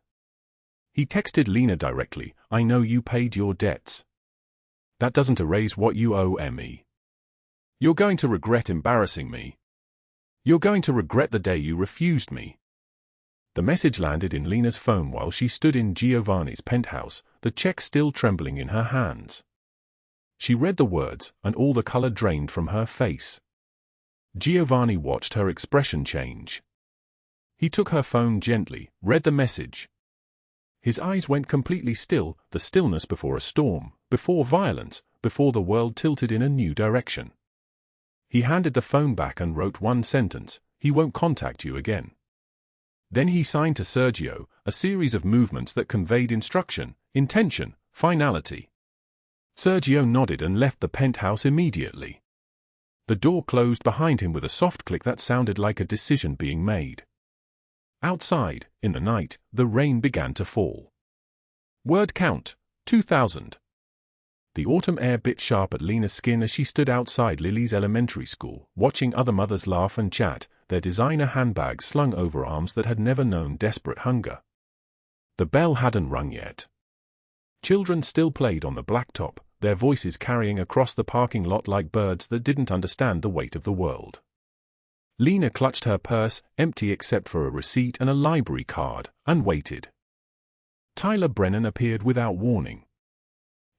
He texted Lena directly, "I know you paid your debts. That doesn't erase what you owe me. You're going to regret embarrassing me. You're going to regret the day you refused me." The message landed in Lena's phone while she stood in Giovanni's penthouse, the check still trembling in her hands. She read the words, and all the color drained from her face. Giovanni watched her expression change. He took her phone gently, read the message. His eyes went completely still, the stillness before a storm, before violence, before the world tilted in a new direction. He handed the phone back and wrote one sentence, "He won't contact you again." Then he signed to Sergio, a series of movements that conveyed instruction, intention, finality. Sergio nodded and left the penthouse immediately. The door closed behind him with a soft click that sounded like a decision being made. Outside, in the night, the rain began to fall. Word count, 2,000. The autumn air bit sharp at Lena's skin as she stood outside Lily's elementary school, watching other mothers laugh and chat, their designer handbags slung over arms that had never known desperate hunger. The bell hadn't rung yet. Children still played on the blacktop, their voices carrying across the parking lot like birds that didn't understand the weight of the world. Lena clutched her purse, empty except for a receipt and a library card, and waited. Tyler Brennan appeared without warning.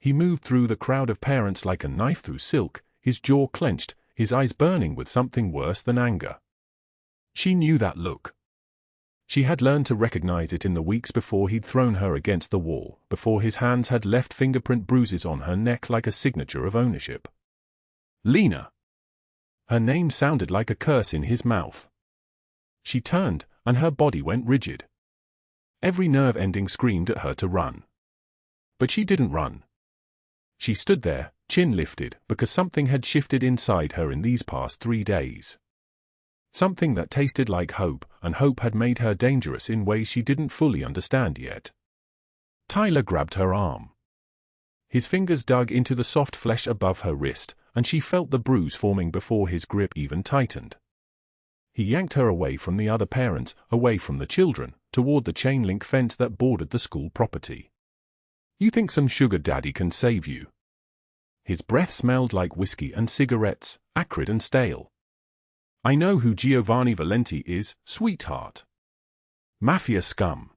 He moved through the crowd of parents like a knife through silk, his jaw clenched, his eyes burning with something worse than anger. She knew that look. She had learned to recognize it in the weeks before he'd thrown her against the wall, before his hands had left fingerprint bruises on her neck like a signature of ownership. Lena! Her name sounded like a curse in his mouth. She turned, and her body went rigid. Every nerve ending screamed at her to run. But she didn't run. She stood there, chin lifted, because something had shifted inside her in these past 3 days. Something that tasted like hope, and hope had made her dangerous in ways she didn't fully understand yet. Tyler grabbed her arm. His fingers dug into the soft flesh above her wrist, and she felt the bruise forming before his grip even tightened. He yanked her away from the other parents, away from the children, toward the chain-link fence that bordered the school property. You think some sugar daddy can save you? His breath smelled like whiskey and cigarettes, acrid and stale. I know who Giovanni Valenti is, sweetheart. Mafia scum.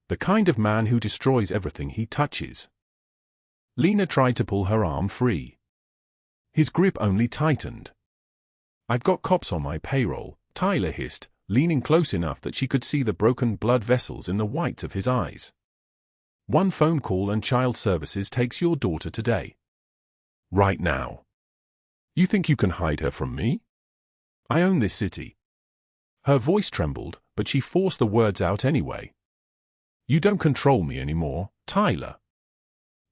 The kind of man who destroys everything he touches. Lena tried to pull her arm free. His grip only tightened. I've got cops on my payroll, Tyler hissed, leaning close enough that she could see the broken blood vessels in the whites of his eyes. One phone call and child services takes your daughter today. Right now. You think you can hide her from me? I own this city. Her voice trembled, but she forced the words out anyway. You don't control me anymore, Tyler.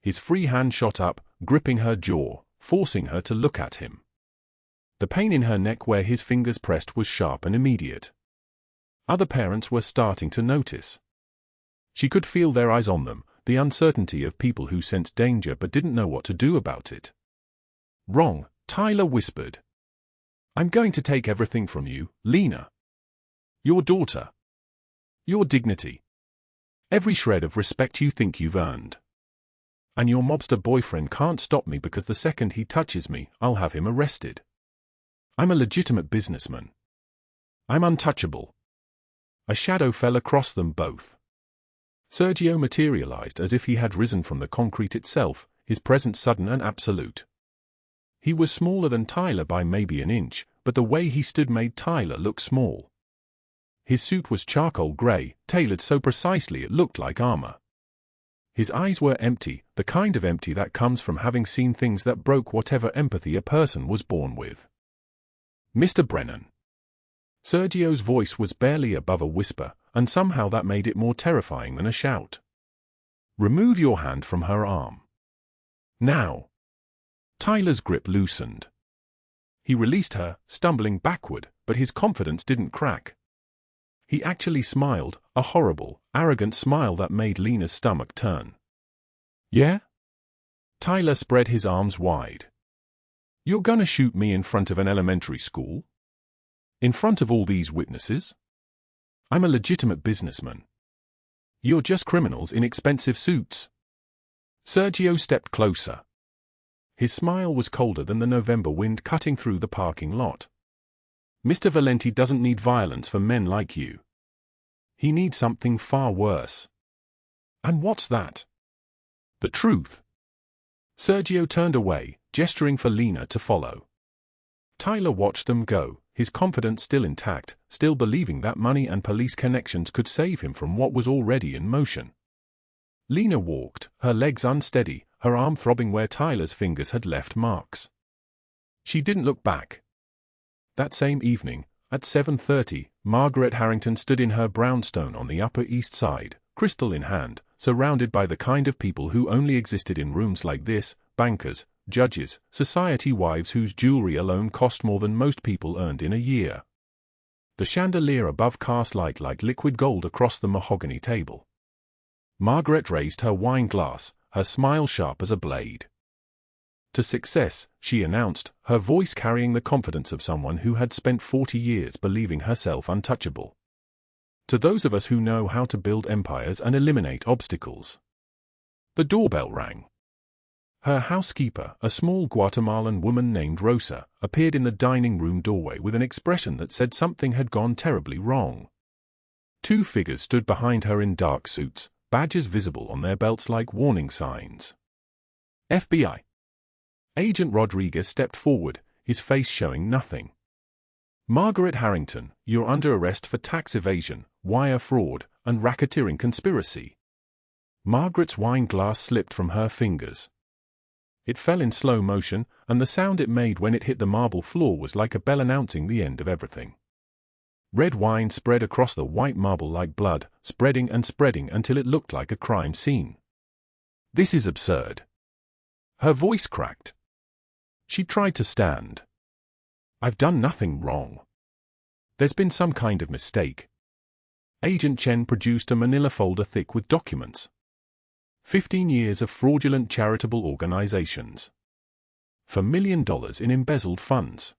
His free hand shot up, gripping her jaw, forcing her to look at him. The pain in her neck where his fingers pressed was sharp and immediate. Other parents were starting to notice. She could feel their eyes on them, the uncertainty of people who sensed danger but didn't know what to do about it. Wrong, Tyler whispered. I'm going to take everything from you, Lena. Your daughter. Your dignity. Every shred of respect you think you've earned. And your mobster boyfriend can't stop me because the second he touches me, I'll have him arrested. I'm a legitimate businessman. I'm untouchable. A shadow fell across them both. Sergio materialized as if he had risen from the concrete itself, his presence sudden and absolute. He was smaller than Tyler by maybe an inch, but the way he stood made Tyler look small. His suit was charcoal gray, tailored so precisely it looked like armor. His eyes were empty, the kind of empty that comes from having seen things that broke whatever empathy a person was born with. Mr. Brennan. Sergio's voice was barely above a whisper, and somehow that made it more terrifying than a shout. Remove your hand from her arm. Now. Tyler's grip loosened. He released her, stumbling backward, but his confidence didn't crack. He actually smiled, a horrible, arrogant smile that made Lena's stomach turn. Yeah? Tyler spread his arms wide. You're gonna shoot me in front of an elementary school? In front of all these witnesses? I'm a legitimate businessman. You're just criminals in expensive suits. Sergio stepped closer. His smile was colder than the November wind cutting through the parking lot. Mr. Valenti doesn't need violence for men like you. He needs something far worse. And what's that? The truth. Sergio turned away, gesturing for Lena to follow. Tyler watched them go, his confidence still intact, still believing that money and police connections could save him from what was already in motion. Lena walked, her legs unsteady, her arm throbbing where Tyler's fingers had left marks. She didn't look back. That same evening, at 7:30, Margaret Harrington stood in her brownstone on the Upper East Side, crystal in hand, surrounded by the kind of people who only existed in rooms like this, bankers, judges, society wives whose jewelry alone cost more than most people earned in a year. The chandelier above cast light like liquid gold across the mahogany table. Margaret raised her wine glass, her smile sharp as a blade. To success, she announced, her voice carrying the confidence of someone who had spent 40 years believing herself untouchable. To those of us who know how to build empires and eliminate obstacles. The doorbell rang. Her housekeeper, a small Guatemalan woman named Rosa, appeared in the dining room doorway with an expression that said something had gone terribly wrong. Two figures stood behind her in dark suits, badges visible on their belts like warning signs. FBI. Agent Rodriguez stepped forward, his face showing nothing. Margaret Harrington, you're under arrest for tax evasion, wire fraud, and racketeering conspiracy. Margaret's wine glass slipped from her fingers. It fell in slow motion, and the sound it made when it hit the marble floor was like a bell announcing the end of everything. Red wine spread across the white marble like blood, spreading and spreading until it looked like a crime scene. "This is absurd." Her voice cracked. She tried to stand. "I've done nothing wrong. There's been some kind of mistake." Agent Chen produced a manila folder thick with documents. 15 years of fraudulent charitable organizations. For $1 million in embezzled funds.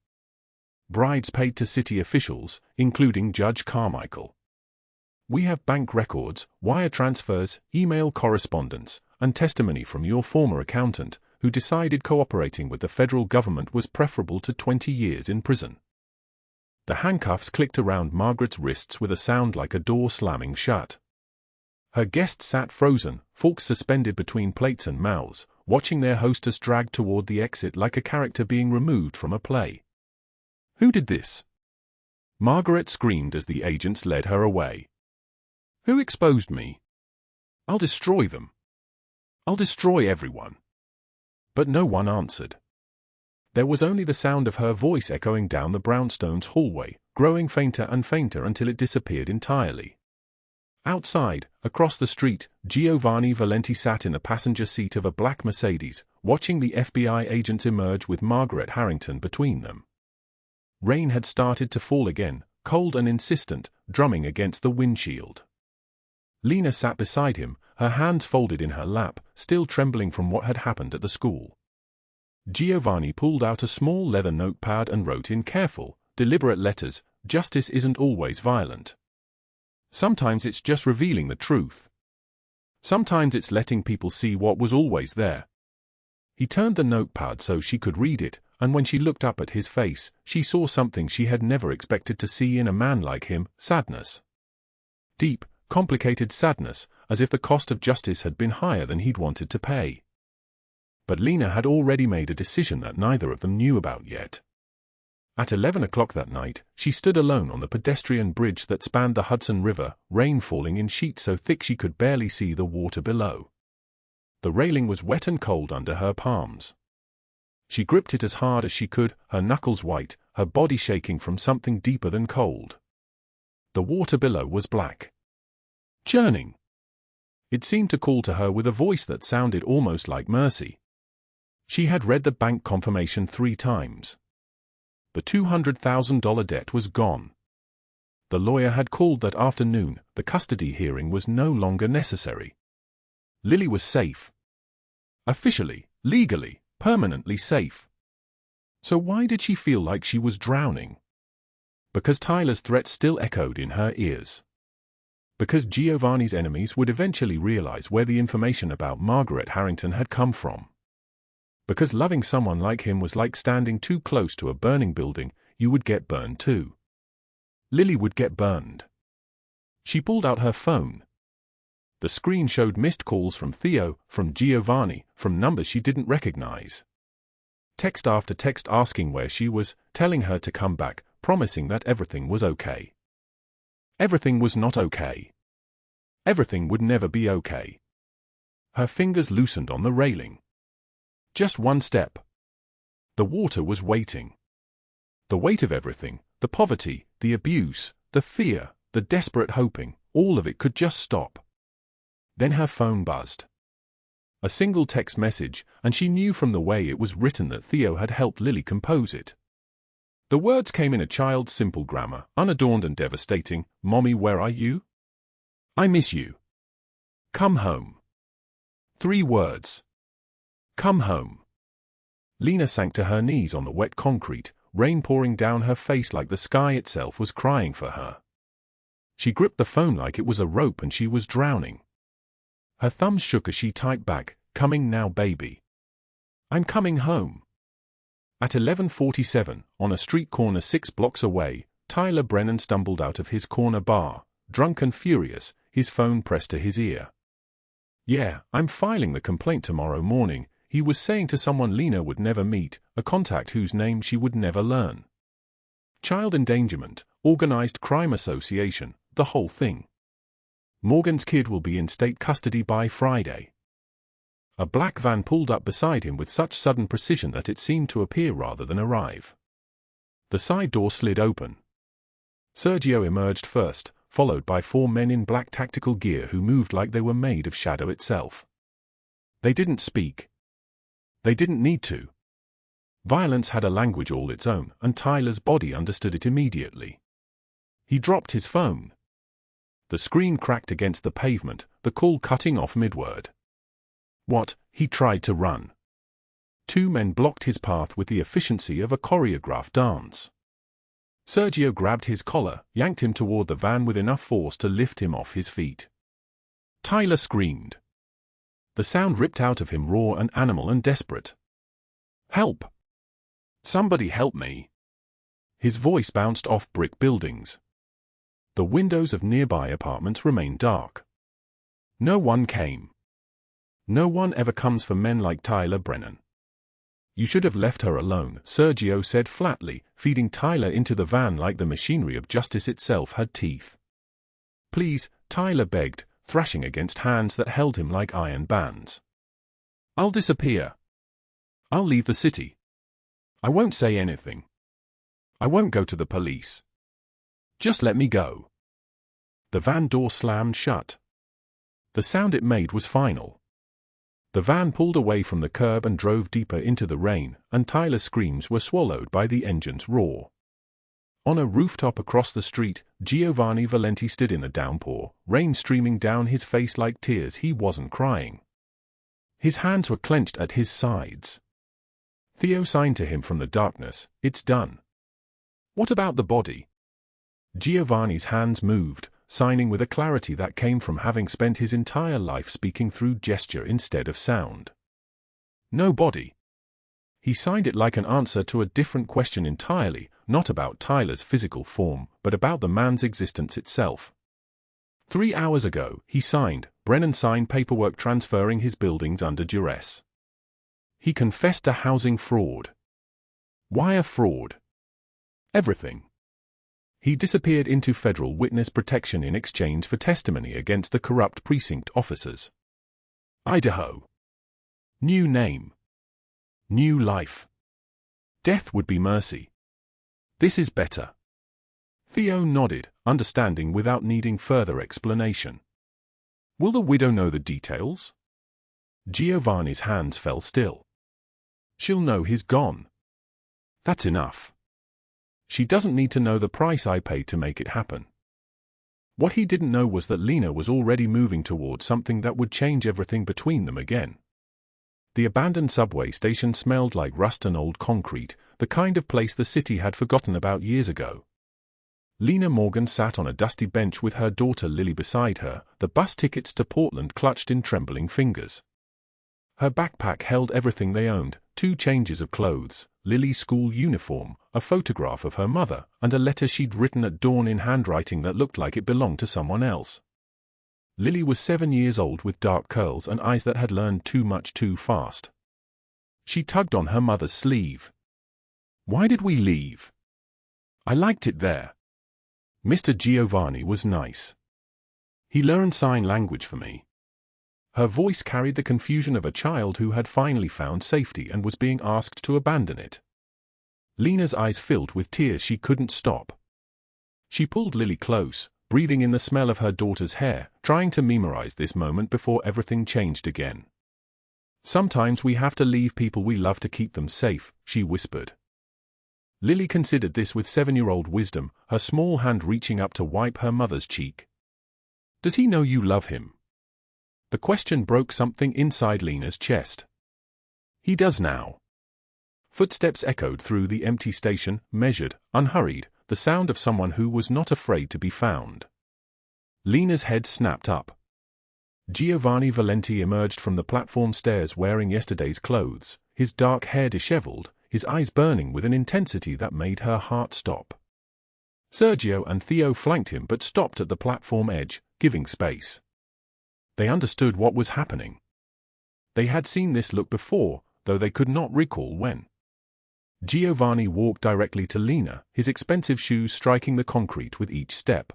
Bribes paid to city officials, including Judge Carmichael. We have bank records, wire transfers, email correspondence, and testimony from your former accountant, who decided cooperating with the federal government was preferable to 20 years in prison. The handcuffs clicked around Margaret's wrists with a sound like a door slamming shut. Her guests sat frozen, forks suspended between plates and mouths, watching their hostess dragged toward the exit like a character being removed from a play. "Who did this?" Margaret screamed as the agents led her away. "Who exposed me? I'll destroy them. I'll destroy everyone." But no one answered. There was only the sound of her voice echoing down the brownstone's hallway, growing fainter and fainter until it disappeared entirely. Outside, across the street, Giovanni Valenti sat in the passenger seat of a black Mercedes, watching the FBI agents emerge with Margaret Harrington between them. Rain had started to fall again, cold and insistent, drumming against the windshield. Lena sat beside him, her hands folded in her lap, still trembling from what had happened at the school. Giovanni pulled out a small leather notepad and wrote in careful, deliberate letters, "Justice isn't always violent. Sometimes it's just revealing the truth. Sometimes it's letting people see what was always there." He turned the notepad so she could read it, and when she looked up at his face, she saw something she had never expected to see in a man like him: sadness. Deep, complicated sadness, as if the cost of justice had been higher than he'd wanted to pay. But Lena had already made a decision that neither of them knew about yet. At 11 o'clock that night, she stood alone on the pedestrian bridge that spanned the Hudson River, rain falling in sheets so thick she could barely see the water below. The railing was wet and cold under her palms. She gripped it as hard as she could, her knuckles white, her body shaking from something deeper than cold. The water below was black. Churning. It seemed to call to her with a voice that sounded almost like mercy. She had read the bank confirmation 3 times. The $200,000 debt was gone. The lawyer had called that afternoon. The custody hearing was no longer necessary. Lily was safe. Officially, legally, permanently safe. So why did she feel like she was drowning? Because Tyler's threats still echoed in her ears. Because Giovanni's enemies would eventually realize where the information about Margaret Harrington had come from. Because loving someone like him was like standing too close to a burning building, you would get burned too. Lily would get burned. She pulled out her phone. The screen showed missed calls from Theo, from Giovanni, from numbers she didn't recognize. Text after text asking where she was, telling her to come back, promising that everything was okay. Everything was not okay. Everything would never be okay. Her fingers loosened on the railing. Just one step. The water was waiting. The weight of everything, the poverty, the abuse, the fear, the desperate hoping, all of it could just stop. Then her phone buzzed. A single text message, and she knew from the way it was written that Theo had helped Lily compose it. The words came in a child's simple grammar, unadorned and devastating. "Mommy, where are you? I miss you. Come home." 3 words. Come home. Lena sank to her knees on the wet concrete, rain pouring down her face like the sky itself was crying for her. She gripped the phone like it was a rope and she was drowning. Her thumbs shook as she typed back, "Coming now, baby. I'm coming home." At 11:47, on a street corner 6 blocks away, Tyler Brennan stumbled out of his corner bar, drunk and furious, his phone pressed to his ear. "Yeah, I'm filing the complaint tomorrow morning," he was saying to someone Lena would never meet, a contact whose name she would never learn. Child endangerment, organized crime association, the whole thing. Morgan's kid will be in state custody by Friday. A black van pulled up beside him with such sudden precision that it seemed to appear rather than arrive. The side door slid open. Sergio emerged first, followed by 4 men in black tactical gear who moved like they were made of shadow itself. They didn't speak. They didn't need to. Violence had a language all its own, and Tyler's body understood it immediately. He dropped his phone. The screen cracked against the pavement, the call cutting off mid-word. What? He tried to run. 2 men blocked his path with the efficiency of a choreographed dance. Sergio grabbed his collar, yanked him toward the van with enough force to lift him off his feet. Tyler screamed. The sound ripped out of him raw and animal and desperate. "Help! Somebody help me!" His voice bounced off brick buildings. The windows of nearby apartments remained dark. No one came. No one ever comes for men like Tyler Brennan. "You should have left her alone," Sergio said flatly, feeding Tyler into the van like the machinery of justice itself had teeth. "Please," Tyler begged, thrashing against hands that held him like iron bands. "I'll disappear. I'll leave the city. I won't say anything. I won't go to the police. Just let me go." The van door slammed shut. The sound it made was final. The van pulled away from the curb and drove deeper into the rain, and Tyler's screams were swallowed by the engine's roar. On a rooftop across the street, Giovanni Valenti stood in the downpour, rain streaming down his face like tears. He wasn't crying. His hands were clenched at his sides. Theo signed to him from the darkness, "It's done." "What about the body?" Giovanni's hands moved, signing with a clarity that came from having spent his entire life speaking through gesture instead of sound. "No body." He signed it like an answer to a different question entirely, not about Tyler's physical form, but about the man's existence itself. 3 hours ago, he signed, Brennan signed paperwork transferring his buildings under duress. He confessed to housing fraud. Wire fraud. Everything. He disappeared into federal witness protection in exchange for testimony against the corrupt precinct officers. Idaho. New name. New life. Death would be mercy. This is better. Theo nodded, understanding without needing further explanation. "Will the widow know the details?" Giovanni's hands fell still. "She'll know he's gone. That's enough. She doesn't need to know the price I paid to make it happen." What he didn't know was that Lena was already moving towards something that would change everything between them again. The abandoned subway station smelled like rust and old concrete, the kind of place the city had forgotten about years ago. Lena Morgan sat on a dusty bench with her daughter Lily beside her, the bus tickets to Portland clutched in trembling fingers. Her backpack held everything they owned, 2 changes of clothes, Lily's school uniform, a photograph of her mother, and a letter she'd written at dawn in handwriting that looked like it belonged to someone else. Lily was 7 years old with dark curls and eyes that had learned too much too fast. She tugged on her mother's sleeve. "Why did we leave? I liked it there. Mr. Giovanni was nice. He learned sign language for me." Her voice carried the confusion of a child who had finally found safety and was being asked to abandon it. Lena's eyes filled with tears she couldn't stop. She pulled Lily close, breathing in the smell of her daughter's hair, trying to memorize this moment before everything changed again. "Sometimes we have to leave people we love to keep them safe," she whispered. Lily considered this with 7-year-old wisdom, her small hand reaching up to wipe her mother's cheek. "Does he know you love him?" The question broke something inside Lena's chest. "He does now." Footsteps echoed through the empty station, measured, unhurried, the sound of someone who was not afraid to be found. Lena's head snapped up. Giovanni Valenti emerged from the platform stairs wearing yesterday's clothes, his dark hair disheveled, his eyes burning with an intensity that made her heart stop. Sergio and Theo flanked him but stopped at the platform edge, giving space. They understood what was happening. They had seen this look before, though they could not recall when. Giovanni walked directly to Lena, his expensive shoes striking the concrete with each step.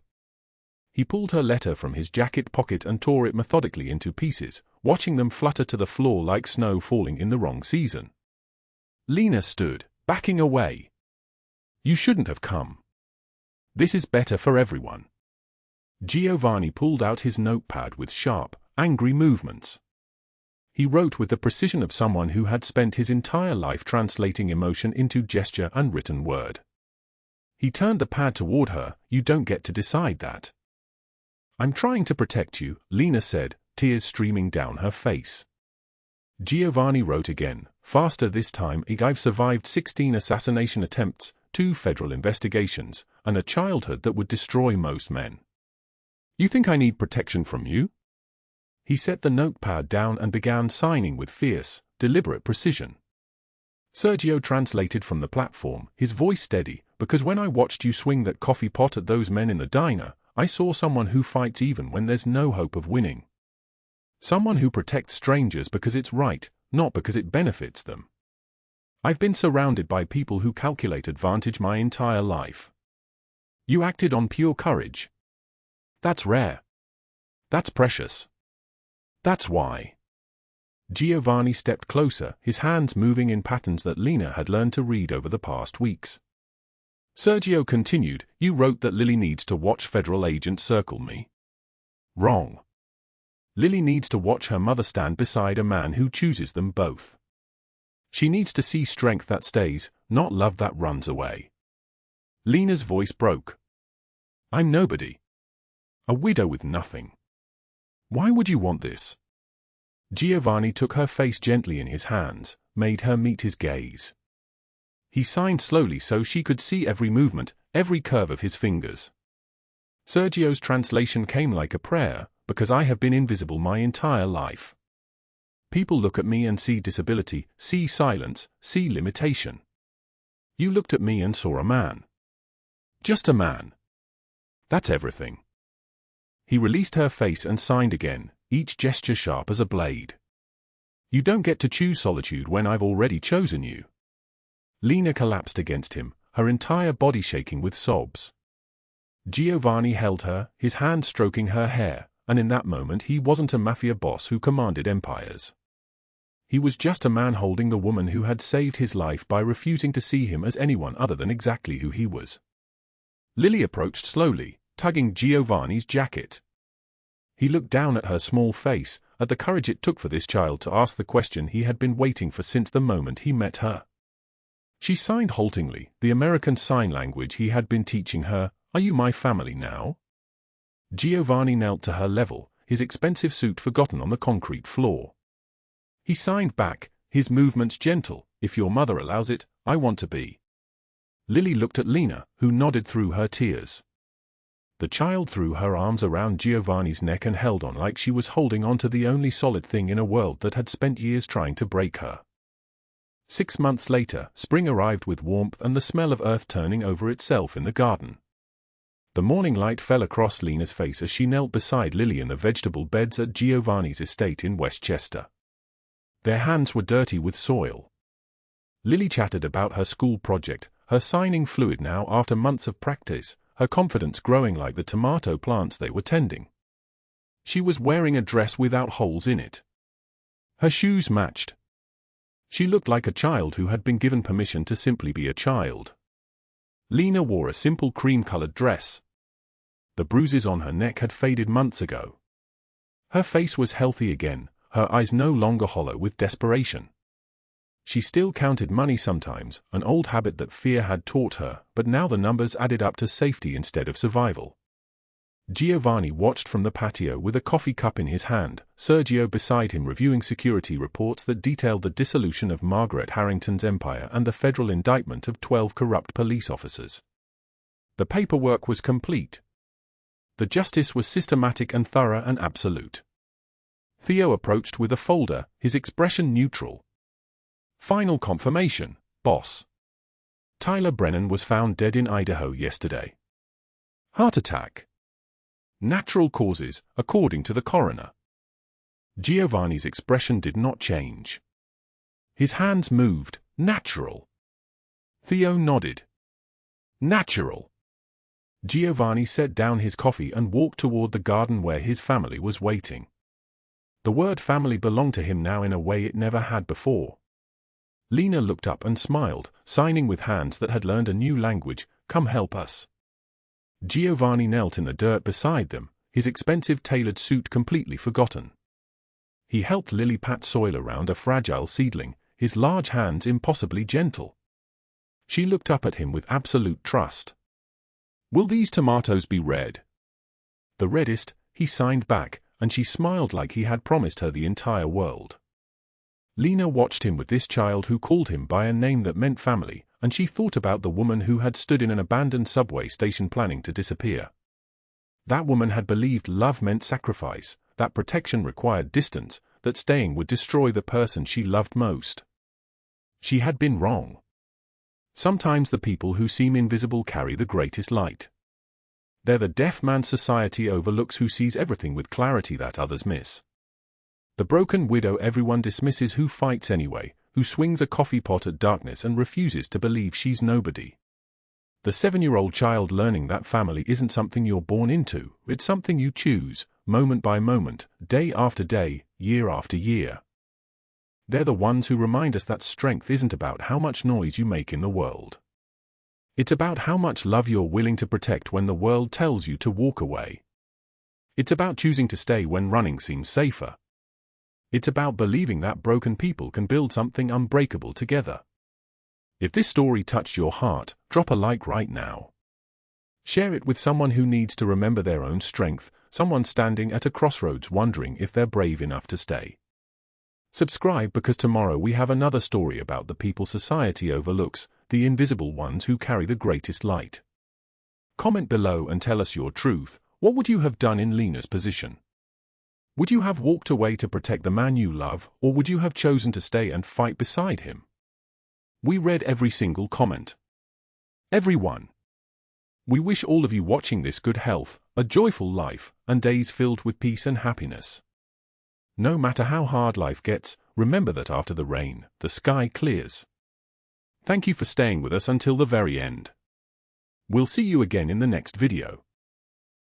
He pulled her letter from his jacket pocket and tore it methodically into pieces, watching them flutter to the floor like snow falling in the wrong season. Lena stood, backing away. "You shouldn't have come. This is better for everyone." Giovanni pulled out his notepad with sharp, angry movements. He wrote with the precision of someone who had spent his entire life translating emotion into gesture and written word. He turned the pad toward her. "You don't get to decide that." "I'm trying to protect you," Lena said, tears streaming down her face. Giovanni wrote again, faster this time. "I've survived 16 assassination attempts, 2 federal investigations, and a childhood that would destroy most men. You think I need protection from you?" He set the notepad down and began signing with fierce, deliberate precision. Sergio translated from the platform, his voice steady, "Because when I watched you swing that coffee pot at those men in the diner, I saw someone who fights even when there's no hope of winning. Someone who protects strangers because it's right, not because it benefits them. I've been surrounded by people who calculate advantage my entire life. You acted on pure courage. That's rare. That's precious. That's why." Giovanni stepped closer, his hands moving in patterns that Lena had learned to read over the past weeks. Sergio continued, "You wrote that Lily needs to watch federal agents circle me. Wrong. Lily needs to watch her mother stand beside a man who chooses them both. She needs to see strength that stays, not love that runs away." Lena's voice broke. "I'm nobody. A widow with nothing. Why would you want this?" Giovanni took her face gently in his hands, made her meet his gaze. He signed slowly so she could see every movement, every curve of his fingers. Sergio's translation came like a prayer, "Because I have been invisible my entire life. People look at me and see disability, see silence, see limitation. You looked at me and saw a man. Just a man. That's everything." He released her face and signed again, each gesture sharp as a blade. "You don't get to choose solitude when I've already chosen you." Lena collapsed against him, her entire body shaking with sobs. Giovanni held her, his hand stroking her hair, and in that moment he wasn't a mafia boss who commanded empires. He was just a man holding the woman who had saved his life by refusing to see him as anyone other than exactly who he was. Lily approached slowly, tugging Giovanni's jacket. He looked down at her small face, at the courage it took for this child to ask the question he had been waiting for since the moment he met her. She signed haltingly, the American Sign Language he had been teaching her. "Are you my family now?" Giovanni knelt to her level, his expensive suit forgotten on the concrete floor. He signed back, his movements gentle, "If your mother allows it, I want to be." Lily looked at Lena, who nodded through her tears. The child threw her arms around Giovanni's neck and held on like she was holding on to the only solid thing in a world that had spent years trying to break her. 6 months later, spring arrived with warmth and the smell of earth turning over itself in the garden. The morning light fell across Lena's face as she knelt beside Lily in the vegetable beds at Giovanni's estate in Westchester. Their hands were dirty with soil. Lily chatted about her school project, her signing fluid now after months of practice, her confidence growing like the tomato plants they were tending. She was wearing a dress without holes in it. Her shoes matched. She looked like a child who had been given permission to simply be a child. Lena wore a simple cream-colored dress. The bruises on her neck had faded months ago. Her face was healthy again, her eyes no longer hollow with desperation. She still counted money sometimes, an old habit that fear had taught her, but now the numbers added up to safety instead of survival. Giovanni watched from the patio with a coffee cup in his hand, Sergio beside him reviewing security reports that detailed the dissolution of Margaret Harrington's empire and the federal indictment of 12 corrupt police officers. The paperwork was complete. The justice was systematic and thorough and absolute. Theo approached with a folder, his expression neutral. "Final confirmation, boss. Tyler Brennan was found dead in Idaho yesterday. Heart attack. Natural causes, according to the coroner." Giovanni's expression did not change. His hands moved. "Natural." Theo nodded. "Natural." Giovanni set down his coffee and walked toward the garden where his family was waiting. The word family belonged to him now in a way it never had before. Lena looked up and smiled, signing with hands that had learned a new language, "Come help us." Giovanni knelt in the dirt beside them, his expensive tailored suit completely forgotten. He helped Lily pat soil around a fragile seedling, his large hands impossibly gentle. She looked up at him with absolute trust. "Will these tomatoes be red?" "The reddest," he signed back, and she smiled like he had promised her the entire world. Lena watched him with this child who called him by a name that meant family, and she thought about the woman who had stood in an abandoned subway station planning to disappear. That woman had believed love meant sacrifice, that protection required distance, that staying would destroy the person she loved most. She had been wrong. Sometimes the people who seem invisible carry the greatest light. They're the deaf man society overlooks who sees everything with clarity that others miss. The broken widow everyone dismisses who fights anyway, who swings a coffee pot at darkness and refuses to believe she's nobody. The 7-year-old child learning that family isn't something you're born into, it's something you choose, moment by moment, day after day, year after year. They're the ones who remind us that strength isn't about how much noise you make in the world. It's about how much love you're willing to protect when the world tells you to walk away. It's about choosing to stay when running seems safer. It's about believing that broken people can build something unbreakable together. If this story touched your heart, drop a like right now. Share it with someone who needs to remember their own strength, someone standing at a crossroads wondering if they're brave enough to stay. Subscribe because tomorrow we have another story about the people society overlooks, the invisible ones who carry the greatest light. Comment below and tell us your truth. What would you have done in Lena's position? Would you have walked away to protect the man you love, or would you have chosen to stay and fight beside him? We read every single comment. Everyone. We wish all of you watching this good health, a joyful life, and days filled with peace and happiness. No matter how hard life gets, remember that after the rain, the sky clears. Thank you for staying with us until the very end. We'll see you again in the next video.